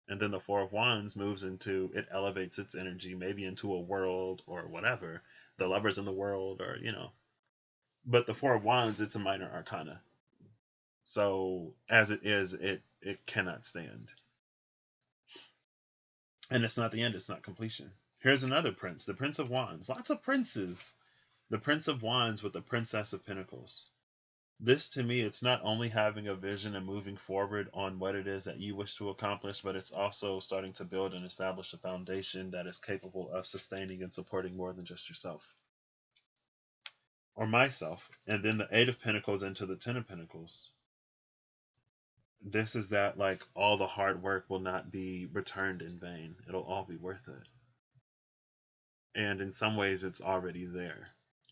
And then the Four of Wands moves into, it elevates its energy, maybe into a world or whatever, the Lovers in the world, or, But the Four of Wands, it's a minor arcana. So as it is, it cannot stand. And it's not the end, it's not completion. Here's another prince, the Prince of Wands. Lots of princes. The Prince of Wands with the Princess of Pentacles. This, to me, it's not only having a vision and moving forward on what it is that you wish to accomplish, but it's also starting to build and establish a foundation that is capable of sustaining and supporting more than just yourself. Or myself. And then the Eight of Pentacles into the Ten of Pentacles. This is that, like, all the hard work will not be returned in vain. It'll all be worth it. And in some ways, it's already there.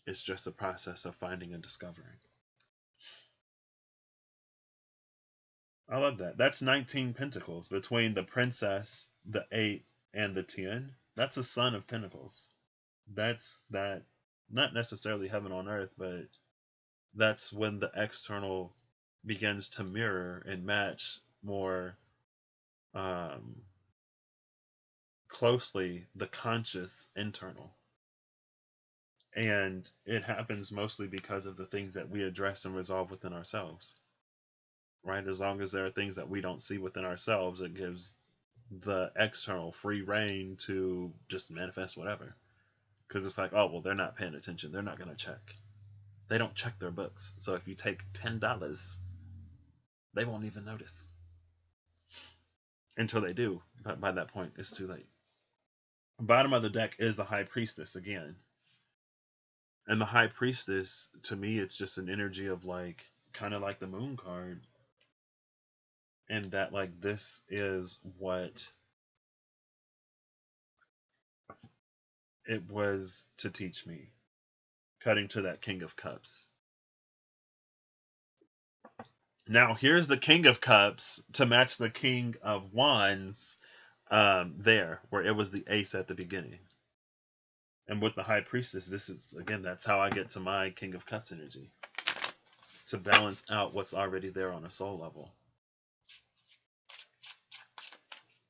It's just a process of finding and discovering. I love that. That's 19 pentacles between the Princess, the 8, and the 10. That's a Son of Pentacles. That's that, not necessarily heaven on earth, but that's when the external begins to mirror and match more closely the conscious internal. And it happens mostly because of the things that we address and resolve within ourselves. Right? As long as there are things that we don't see within ourselves, it gives the external free reign to just manifest whatever. Because it's like, oh, well, they're not paying attention. They're not going to check. They don't check their books. So if you take $10, they won't even notice. Until they do. But by that point, it's too late. Bottom of the deck is the High Priestess again. And the High Priestess, to me, it's just an energy of, like, kind of like the Moon card. And that, like, this is what it was to teach me. Cutting to that King of Cups. Now, here's the King of Cups to match the King of Wands there, where it was the Ace at the beginning. And with the High Priestess, this is, again, that's how I get to my King of Cups energy. To balance out what's already there on a soul level.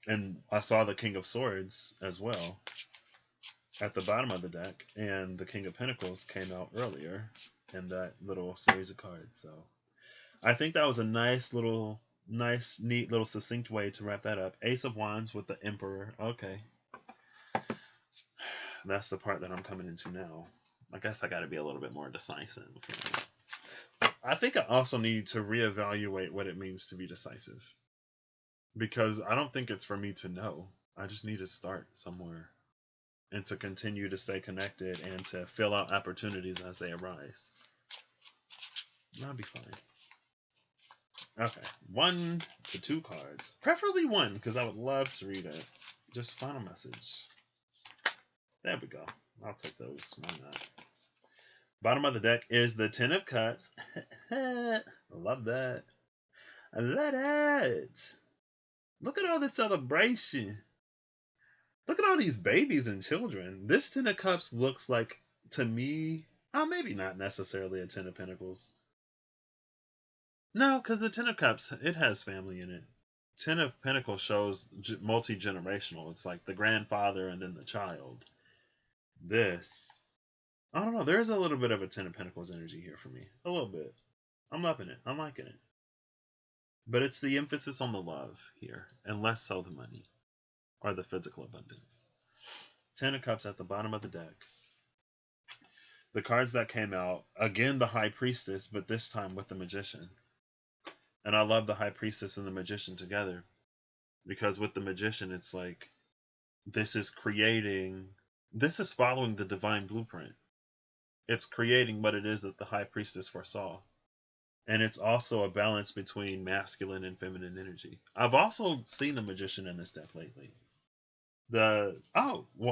And I saw the King of Swords as well at the bottom of the deck, and the King of Pentacles came out earlier in that little series of cards. So I think that was a nice, neat little succinct way to wrap that up. Ace of Wands with the Emperor. Okay. That's the part that I'm coming into now. I guess I got to be a little bit more decisive. I think I also need to reevaluate what it means to be decisive. Because I don't think it's for me to know. I just need to start somewhere. And to continue to stay connected and to fill out opportunities as they arise. That'll be fine. Okay. 1 to 2 cards. Preferably 1, because I would love to read it. Just final message. There we go. I'll take those. Why not? Bottom of the deck is the Ten of Cups. I love that. I love it. Look at all the celebration. Look at all these babies and children. This Ten of Cups looks like, to me, maybe not necessarily a Ten of Pentacles. No, because the Ten of Cups, it has family in it. Ten of Pentacles shows multi-generational. It's like the grandfather and then the child. This, I don't know. There's a little bit of a Ten of Pentacles energy here for me. A little bit. I'm loving it. I'm liking it. But it's the emphasis on the love here, and less so the money or the physical abundance. Ten of Cups at the bottom of the deck. The cards that came out, again, the High Priestess, but this time with the Magician. And I love the High Priestess and the Magician together, because with the Magician, it's like, this is following the divine blueprint. It's creating what it is that the High Priestess foresaw. And it's also a balance between masculine and feminine energy. I've also seen the Magician in this deck lately.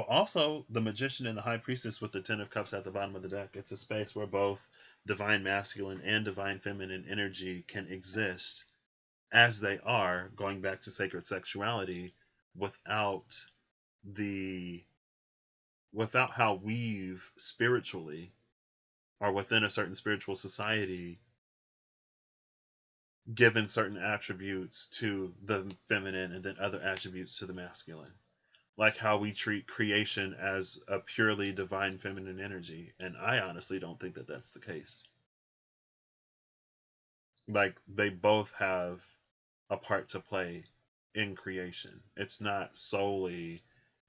Also the Magician and the High Priestess with the Ten of Cups at the bottom of the deck. It's a space where both divine masculine and divine feminine energy can exist as they are, going back to sacred sexuality, without how we've spiritually, or within a certain spiritual society, given certain attributes to the feminine and then other attributes to the masculine. Like how we treat creation as a purely divine feminine energy. And I honestly don't think that that's the case. Like, they both have a part to play in creation. It's not solely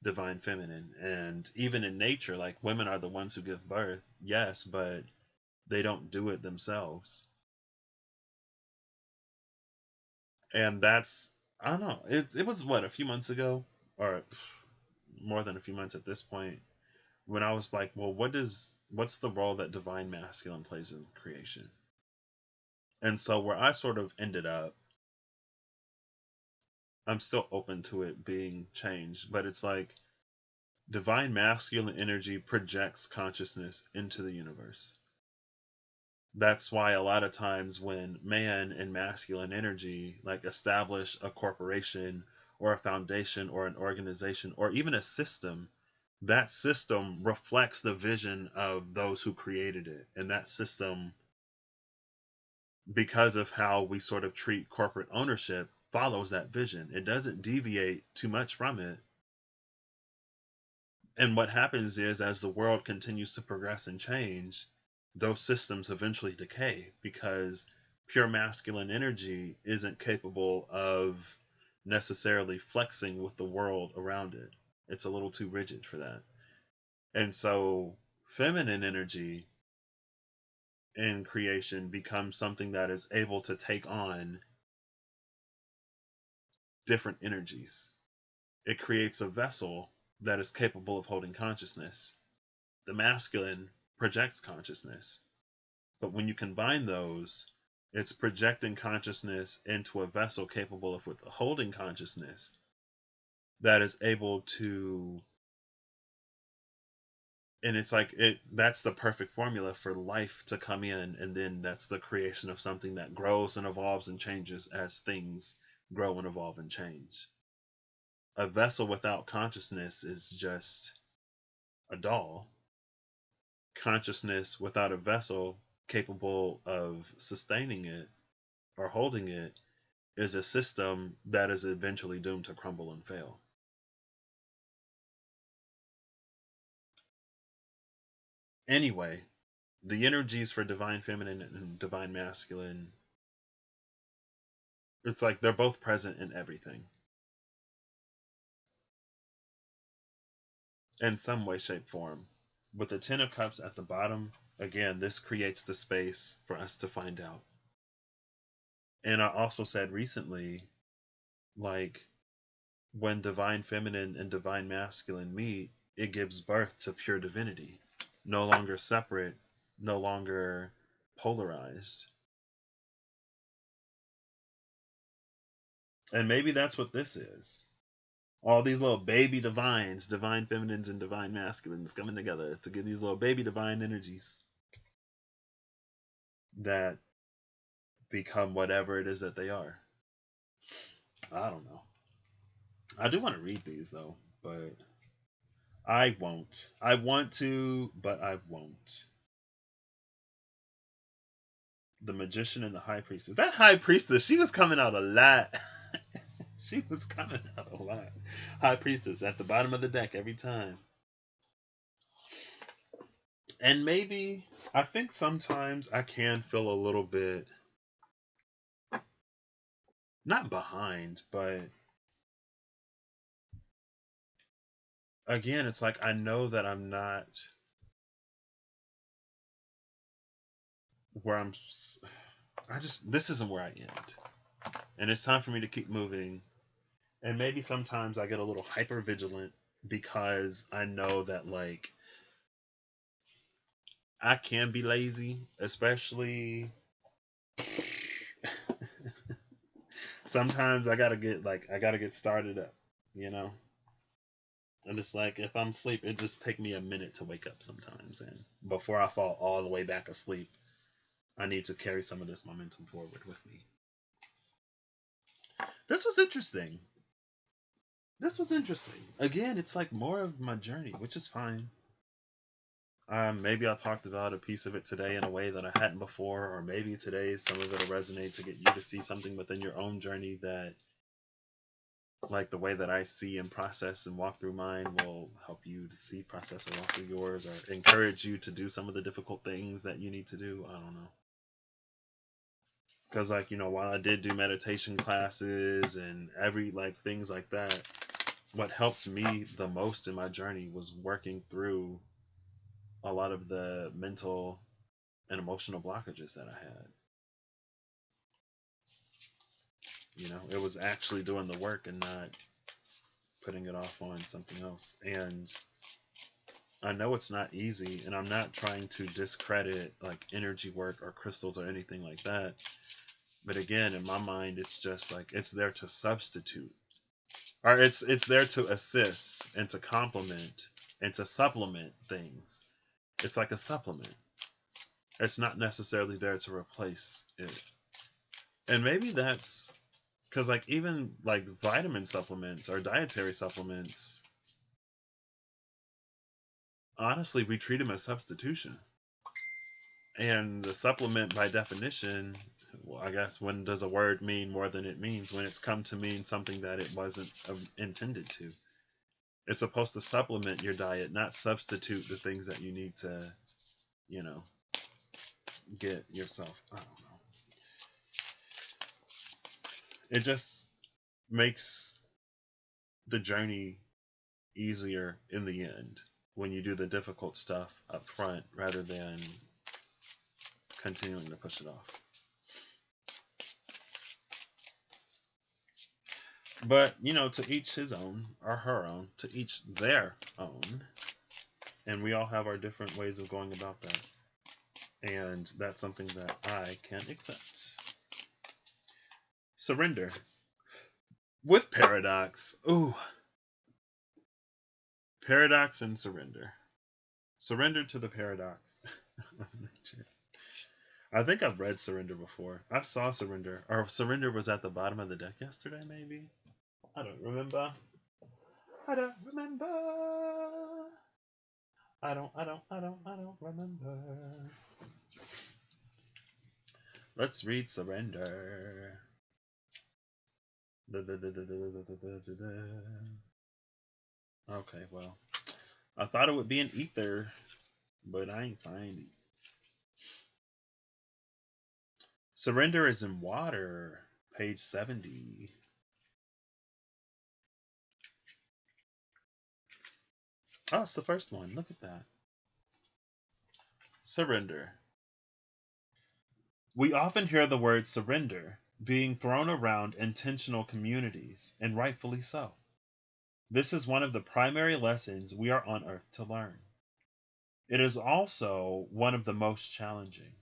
divine feminine. And even in nature, like, women are the ones who give birth, yes, but they don't do it themselves. And that's, I don't know, it was what, a few months ago, or more than a few months at this point, when I was like, well, what's the role that divine masculine plays in creation? And so where I sort of ended up, I'm still open to it being changed, but it's like, divine masculine energy projects consciousness into the universe. That's why a lot of times when man and masculine energy like establish a corporation or a foundation or an organization or even a system, that system reflects the vision of those who created it. And that system, because of how we sort of treat corporate ownership, follows that vision. It doesn't deviate too much from it. And what happens is, as the world continues to progress and change, those systems eventually decay, because pure masculine energy isn't capable of necessarily flexing with the world around it. It's a little too rigid for that. And so feminine energy in creation becomes something that is able to take on different energies. It creates a vessel that is capable of holding consciousness. The masculine projects consciousness. But when you combine those, it's projecting consciousness into a vessel capable of holding consciousness that is able to, and it's like that's the perfect formula for life to come in, and then that's the creation of something that grows and evolves and changes as things grow and evolve and change. A vessel without consciousness is just a doll. Consciousness without a vessel capable of sustaining it or holding it is a system that is eventually doomed to crumble and fail. Anyway, the energies for divine feminine and divine masculine, it's like they're both present in everything. In some way, shape, form. With the Ten of Cups at the bottom, again, this creates the space for us to find out. And I also said recently, like, when divine feminine and divine masculine meet, it gives birth to pure divinity. No longer separate, no longer polarized. And maybe that's what this is. All these little baby divines, divine feminines and divine masculines coming together to give these little baby divine energies that become whatever it is that they are. I don't know. I do want to read these though, but I won't. I want to, but I won't. The magician and the high priestess. That high priestess, she was coming out a lot. She was coming out a lot. High priestess at the bottom of the deck every time. And maybe, I think sometimes I can feel a little bit, not behind, but again, it's like I know that I'm not where this isn't where I end. And it's time for me to keep moving. And maybe sometimes I get a little hyper vigilant because I know that, like, I can be lazy, especially sometimes I gotta get started up, you know? And it's like if I'm asleep, it just take me a minute to wake up sometimes, and before I fall all the way back asleep, I need to carry some of this momentum forward with me. This was interesting. Again, it's like more of my journey, which is fine. Maybe I talked about a piece of it today in a way that I hadn't before, or maybe today some of it will resonate to get you to see something within your own journey that, like the way that I see and process and walk through mine, will help you to see, process, or walk through yours, or encourage you to do some of the difficult things that you need to do. I don't know. Because, like, while I did do meditation classes and things like that, what helped me the most in my journey was working through a lot of the mental and emotional blockages that I had. It was actually doing the work and not putting it off on something else. And I know it's not easy, and I'm not trying to discredit like energy work or crystals or anything like that. But again, in my mind, it's just like it's there to substitute, or it's there to assist and to complement and to supplement things. It's like a supplement. It's not necessarily there to replace it. And maybe that's because, like, even like vitamin supplements or dietary supplements, honestly, we treat them as substitution. And the supplement, by definition, well, I guess, when does a word mean more than it means? When it's come to mean something that it wasn't intended to. It's supposed to supplement your diet, not substitute the things that you need to, get yourself. I don't know. It just makes the journey easier in the end when you do the difficult stuff up front rather than continuing to push it off. But, to each his own, or her own, to each their own. And we all have our different ways of going about that. And that's something that I can accept. Surrender. With paradox. Ooh. Paradox and surrender. Surrender to the paradox. I think I've read Surrender before. I saw Surrender. Or Surrender was at the bottom of the deck yesterday, maybe? I don't remember. I don't remember. I don't remember. Let's read Surrender. Okay, well, I thought it would be an ether, but I ain't find it. Surrender is in water, page 70. Oh, it's the first one. Look at that. Surrender. We often hear the word surrender being thrown around intentional communities, and rightfully so. This is one of the primary lessons we are on earth to learn. It is also one of the most challenging.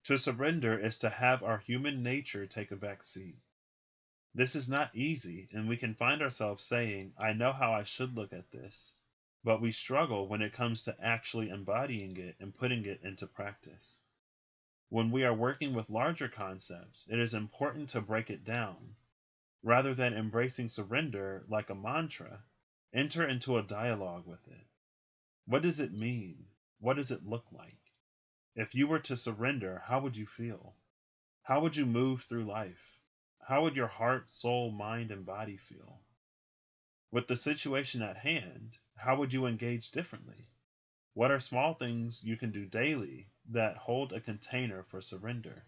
To surrender is to have our human nature take a back seat. This is not easy, and we can find ourselves saying, I know how I should look at this, but we struggle when it comes to actually embodying it and putting it into practice. When we are working with larger concepts, it is important to break it down. Rather than embracing surrender like a mantra, Enter into a dialogue with it. What does it mean? What does it look like? If you were to surrender, how would you feel? How would you move through life? How would your heart, soul, mind, and body feel? With the situation at hand, how would you engage differently? What are small things you can do daily that hold a container for surrender?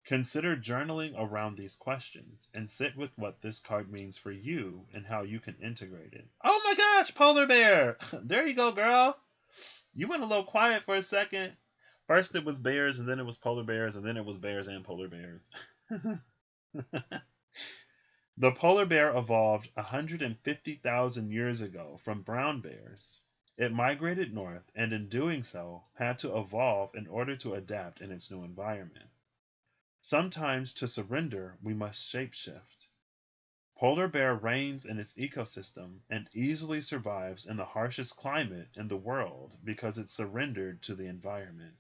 Consider journaling around these questions and sit with what this card means for you and how you can integrate it. Oh my gosh, polar bear! There you go, girl. You went a little quiet for a second. First it was bears, and then it was polar bears, and then it was bears and polar bears. The polar bear evolved 150,000 years ago from brown bears. It migrated north and in doing so had to evolve in order to adapt in its new environment. Sometimes to surrender, we must shapeshift. Polar bear reigns in its ecosystem and easily survives in the harshest climate in the world because it surrendered to the environment.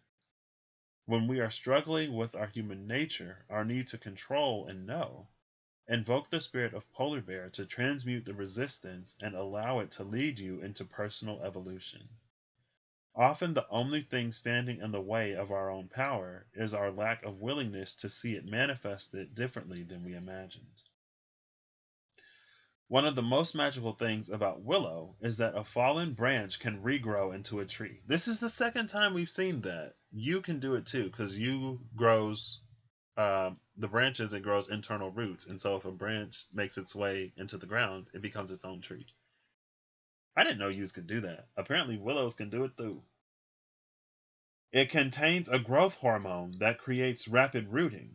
When we are struggling with our human nature, our need to control and know, invoke the spirit of polar bear to transmute the resistance and allow it to lead you into personal evolution. Often the only thing standing in the way of our own power is our lack of willingness to see it manifested differently than we imagined. One of the most magical things about willow is that a fallen branch can regrow into a tree. This is the second time we've seen that. You can do it too, because you grows the branches, it grows internal roots, and so if a branch makes its way into the ground, it becomes its own tree. I didn't know yews could do that. Apparently willows can do it too. It contains a growth hormone that creates rapid rooting.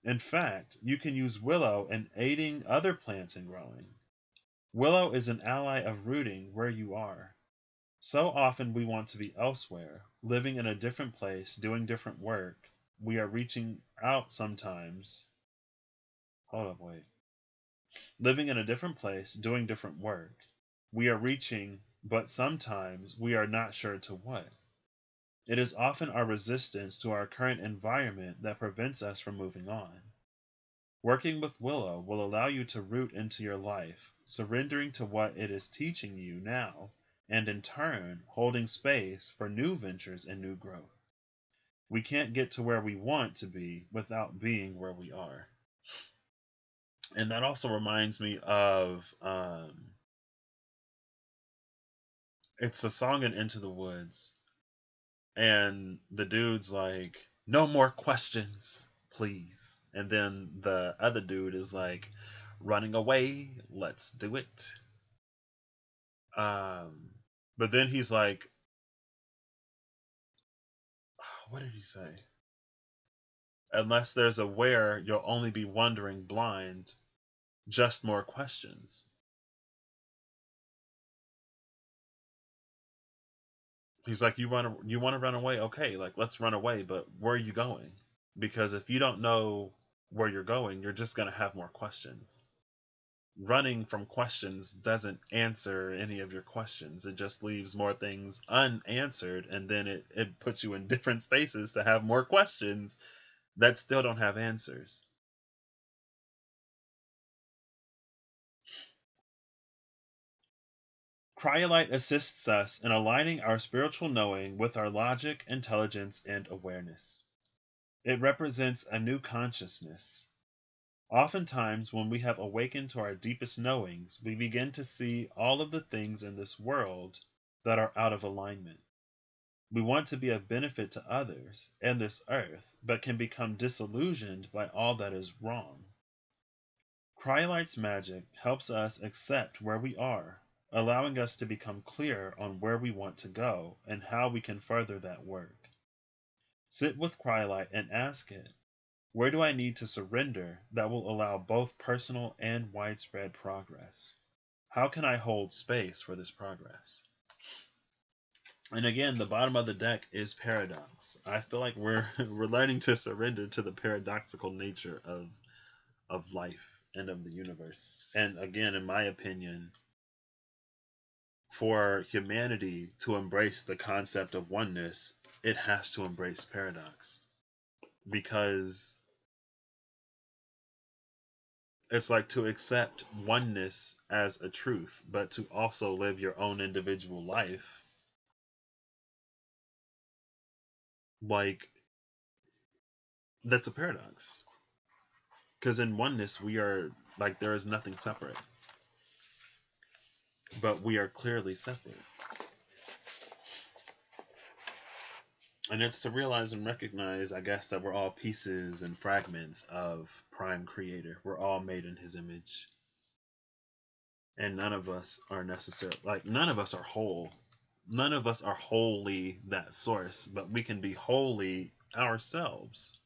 In fact, you can use willow in aiding other plants in growing. Willow is an ally of rooting where you are. So often we want to be elsewhere, living in a different place, doing different work. We are reaching out sometimes. Hold up, wait. Living in a different place, doing different work. We are reaching, but sometimes we are not sure to what. It is often our resistance to our current environment that prevents us from moving on. Working with Willow will allow you to root into your life, surrendering to what it is teaching you now, and in turn, holding space for new ventures and new growth. We can't get to where we want to be without being where we are. And that also reminds me of it's a song in Into the Woods, and the dude's like, no more questions, please. And then the other dude is like, running away, let's do it. But then he's like, what did he say? Unless there's a where, you'll only be wandering blind. Just more questions. He's like, you want to run away? Okay, like let's run away, but where are you going? Because if you don't know where you're going, you're just gonna have more questions. Running from questions doesn't answer any of your questions. It just leaves more things unanswered, and then it puts you in different spaces to have more questions that still don't have answers. Cryolite assists us in aligning our spiritual knowing with our logic, intelligence, and awareness. It represents a new consciousness. Oftentimes, when we have awakened to our deepest knowings, we begin to see all of the things in this world that are out of alignment. We want to be of benefit to others and this earth, but can become disillusioned by all that is wrong. Cryolite's magic helps us accept where we are, allowing us to become clear on where we want to go and how we can further that work. Sit with Cryolite and ask it, where do I need to surrender that will allow both personal and widespread progress? How can I hold space for this progress? And again, the bottom of the deck is paradox. I feel like we're learning to surrender to the paradoxical nature of life and of the universe. And again, in my opinion, for humanity to embrace the concept of oneness, it has to embrace paradox. Because It's like to accept oneness as a truth, but to also live your own individual life. Like, that's a paradox. Because in oneness, we are like, there is nothing separate, but we are clearly separate. And it's to realize and recognize, I guess, that we're all pieces and fragments of Prime Creator. We're all made in His image. And none of us are necessarily, like, none of us are whole. None of us are wholly that source, but we can be wholly ourselves,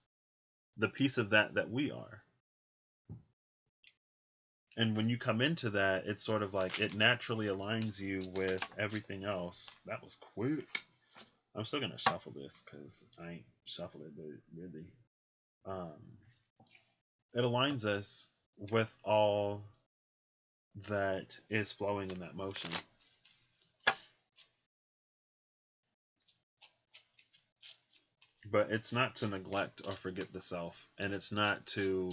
the piece of that we are. And when you come into that, it's sort of like it naturally aligns you with everything else. That was quick. I'm still gonna shuffle this because I ain't shuffled it, but really, um, it aligns us with all that is flowing in that motion. But it's not to neglect or forget the self, and it's not to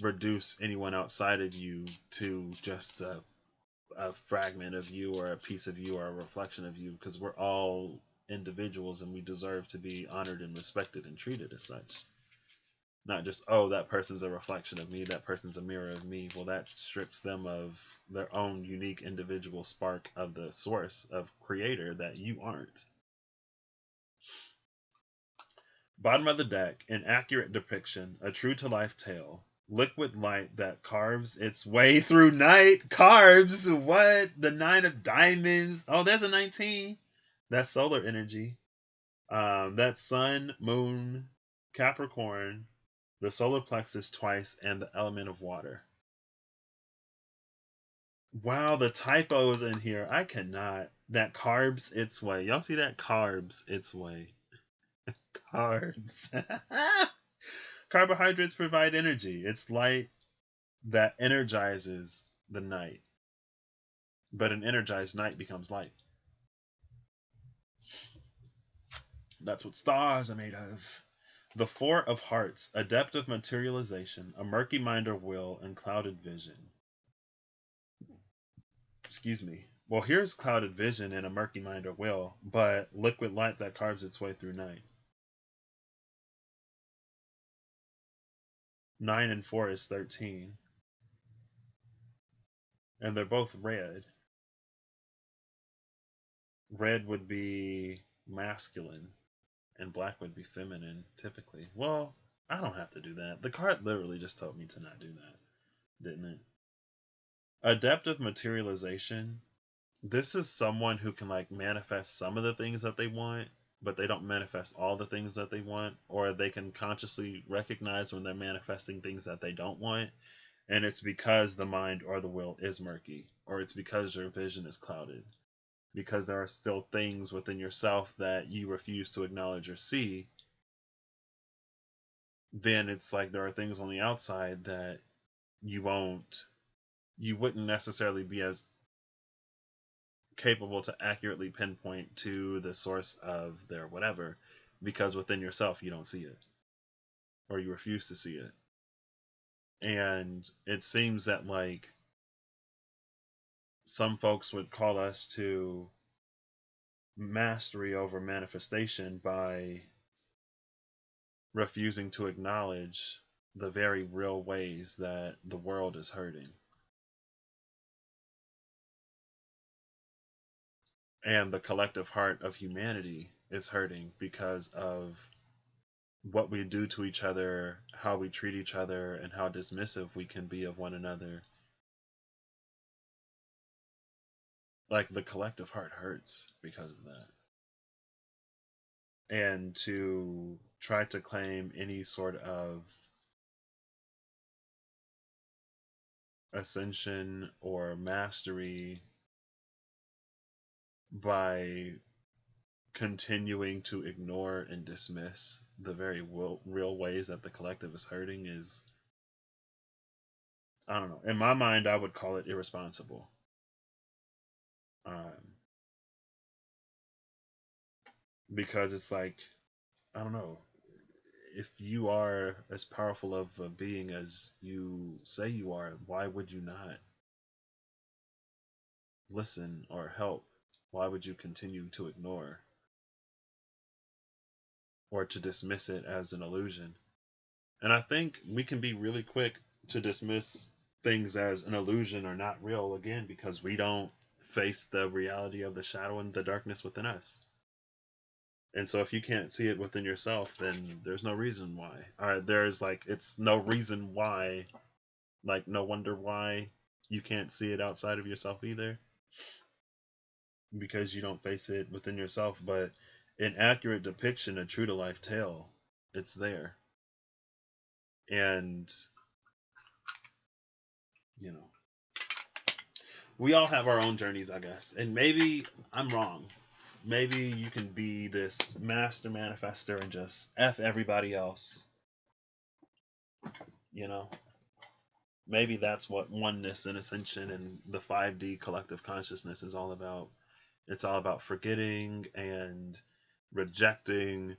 reduce anyone outside of you to just a fragment of you or a piece of you or a reflection of you, because we're all individuals and we deserve to be honored and respected and treated as such. Not just, oh, that person's a reflection of me, that person's a mirror of me. Well, that strips them of their own unique individual spark of the source of creator that you aren't. Bottom of the deck, an accurate depiction, a true-to-life tale. Liquid light that carves its way through night. Carves? What? The 9 of diamonds. Oh, there's a 19. That's solar energy. That's sun, moon, Capricorn, the solar plexus twice, and the element of water. Wow, the typos in here. I cannot. That carves its way. Y'all see that? Carbs its way. Carbs. Carbohydrates provide energy. It's light that energizes the night. But an energized night becomes light. That's what stars are made of. The 4 of Hearts, a depth of materialization, a murky mind or will, and clouded vision. Excuse me. Well, here's clouded vision and a murky mind or will, but liquid light that carves its way through night. 9 and 4 is 13. And they're both red. Red would be masculine, and black would be feminine, typically. Well, I don't have to do that. The card literally just told me to not do that, didn't it? A depth of materialization. This is someone who can like manifest some of the things that they want, but they don't manifest all the things that they want, or they can consciously recognize when they're manifesting things that they don't want, and it's because the mind or the will is murky, or it's because your vision is clouded, because there are still things within yourself that you refuse to acknowledge or see. Then it's like there are things on the outside that you wouldn't necessarily be as capable to accurately pinpoint to the source of their whatever, because within yourself you don't see it, or you refuse to see it. And it seems that like some folks would call us to mastery over manifestation by refusing to acknowledge the very real ways that the world is hurting. And the collective heart of humanity is hurting because of what we do to each other, how we treat each other, and how dismissive we can be of one another. Like the collective heart hurts because of that. And to try to claim any sort of ascension or mastery by continuing to ignore and dismiss the very real ways that the collective is hurting is, I don't know. In my mind, I would call it irresponsible. Because it's like, I don't know. if you are as powerful of a being as you say you are, why would you not listen or help? Why would you continue to ignore or to dismiss it as an illusion? And I think we can be really quick to dismiss things as an illusion or not real, again, because we don't face the reality of the shadow and the darkness within us. And so if you can't see it within yourself, then there's no reason why. There's like, it's no reason why, like, no wonder why you can't see it outside of yourself either, because you don't face it within yourself. But an accurate depiction, a true to life tale, it's there. And, you know, we all have our own journeys, I guess. And maybe I'm wrong. Maybe you can be this master manifester and just F everybody else. You know? Maybe that's what oneness and ascension and the 5D collective consciousness is all about. It's all about forgetting and rejecting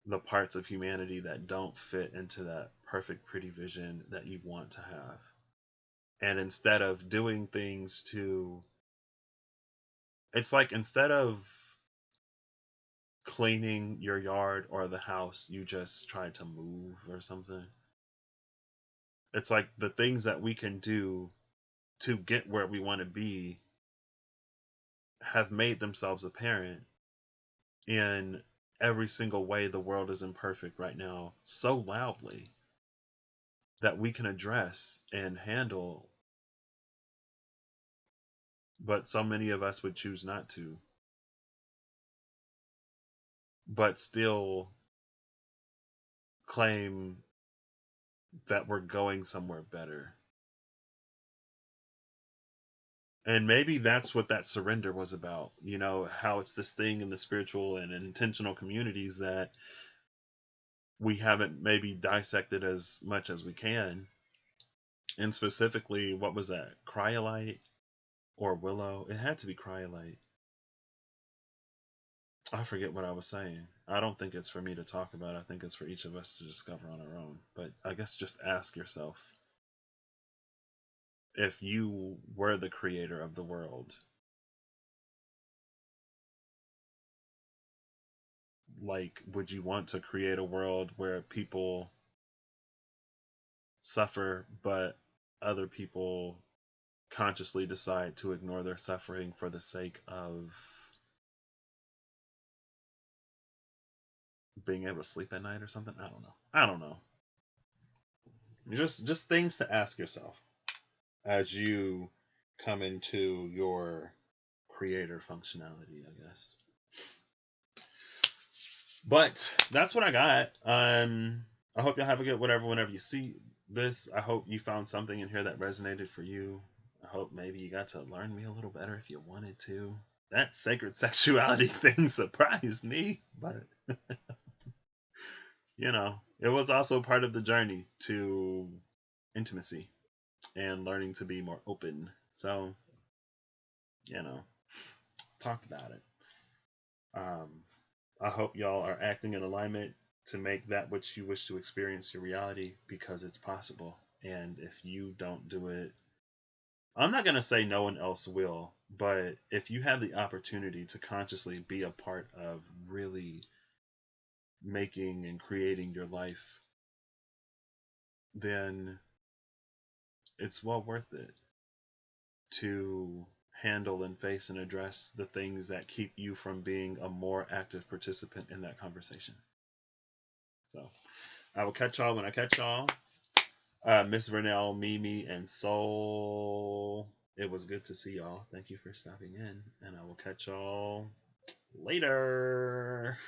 the parts of humanity that don't fit into that perfect, pretty vision that you want to have. And instead of doing things to, it's like instead of cleaning your yard or the house, you just try to move or something. It's like the things that we can do to get where we want to be have made themselves apparent in every single way the world is imperfect right now so loudly that we can address and handle, but so many of us would choose not to, but still claim that we're going somewhere better. And maybe that's what that surrender was about. You know, how it's this thing in the spiritual and intentional communities that we haven't maybe dissected as much as we can. And specifically, what was that? Cryolite or willow? It had to be cryolite. I forget what I was saying. I don't think it's for me to talk about. I think it's for each of us to discover on our own. But I guess just ask yourself, if you were the creator of the world, like, would you want to create a world where people suffer, but other people consciously decide to ignore their suffering for the sake of being able to sleep at night or something? I don't know. Just things to ask yourself as you come into your creator functionality, I guess. But that's what I got. I hope y'all have a good whenever you see this. I hope you found something in here that resonated for you. I hope maybe you got to learn me a little better if you wanted to. That sacred sexuality thing surprised me, but you know, it was also part of the journey to intimacy and learning to be more open. So, you know, talked about it. I hope y'all are acting in alignment to make that which you wish to experience your reality, because it's possible. And if you don't do it, I'm not going to say no one else will, but if you have the opportunity to consciously be a part of really making and creating your life, then it's well worth it to handle and face and address the things that keep you from being a more active participant in that conversation. So I will catch y'all when I catch y'all. Miss Vernell, Mimi, and Soul, it was good to see y'all. Thank you for stopping in, and I will catch y'all later.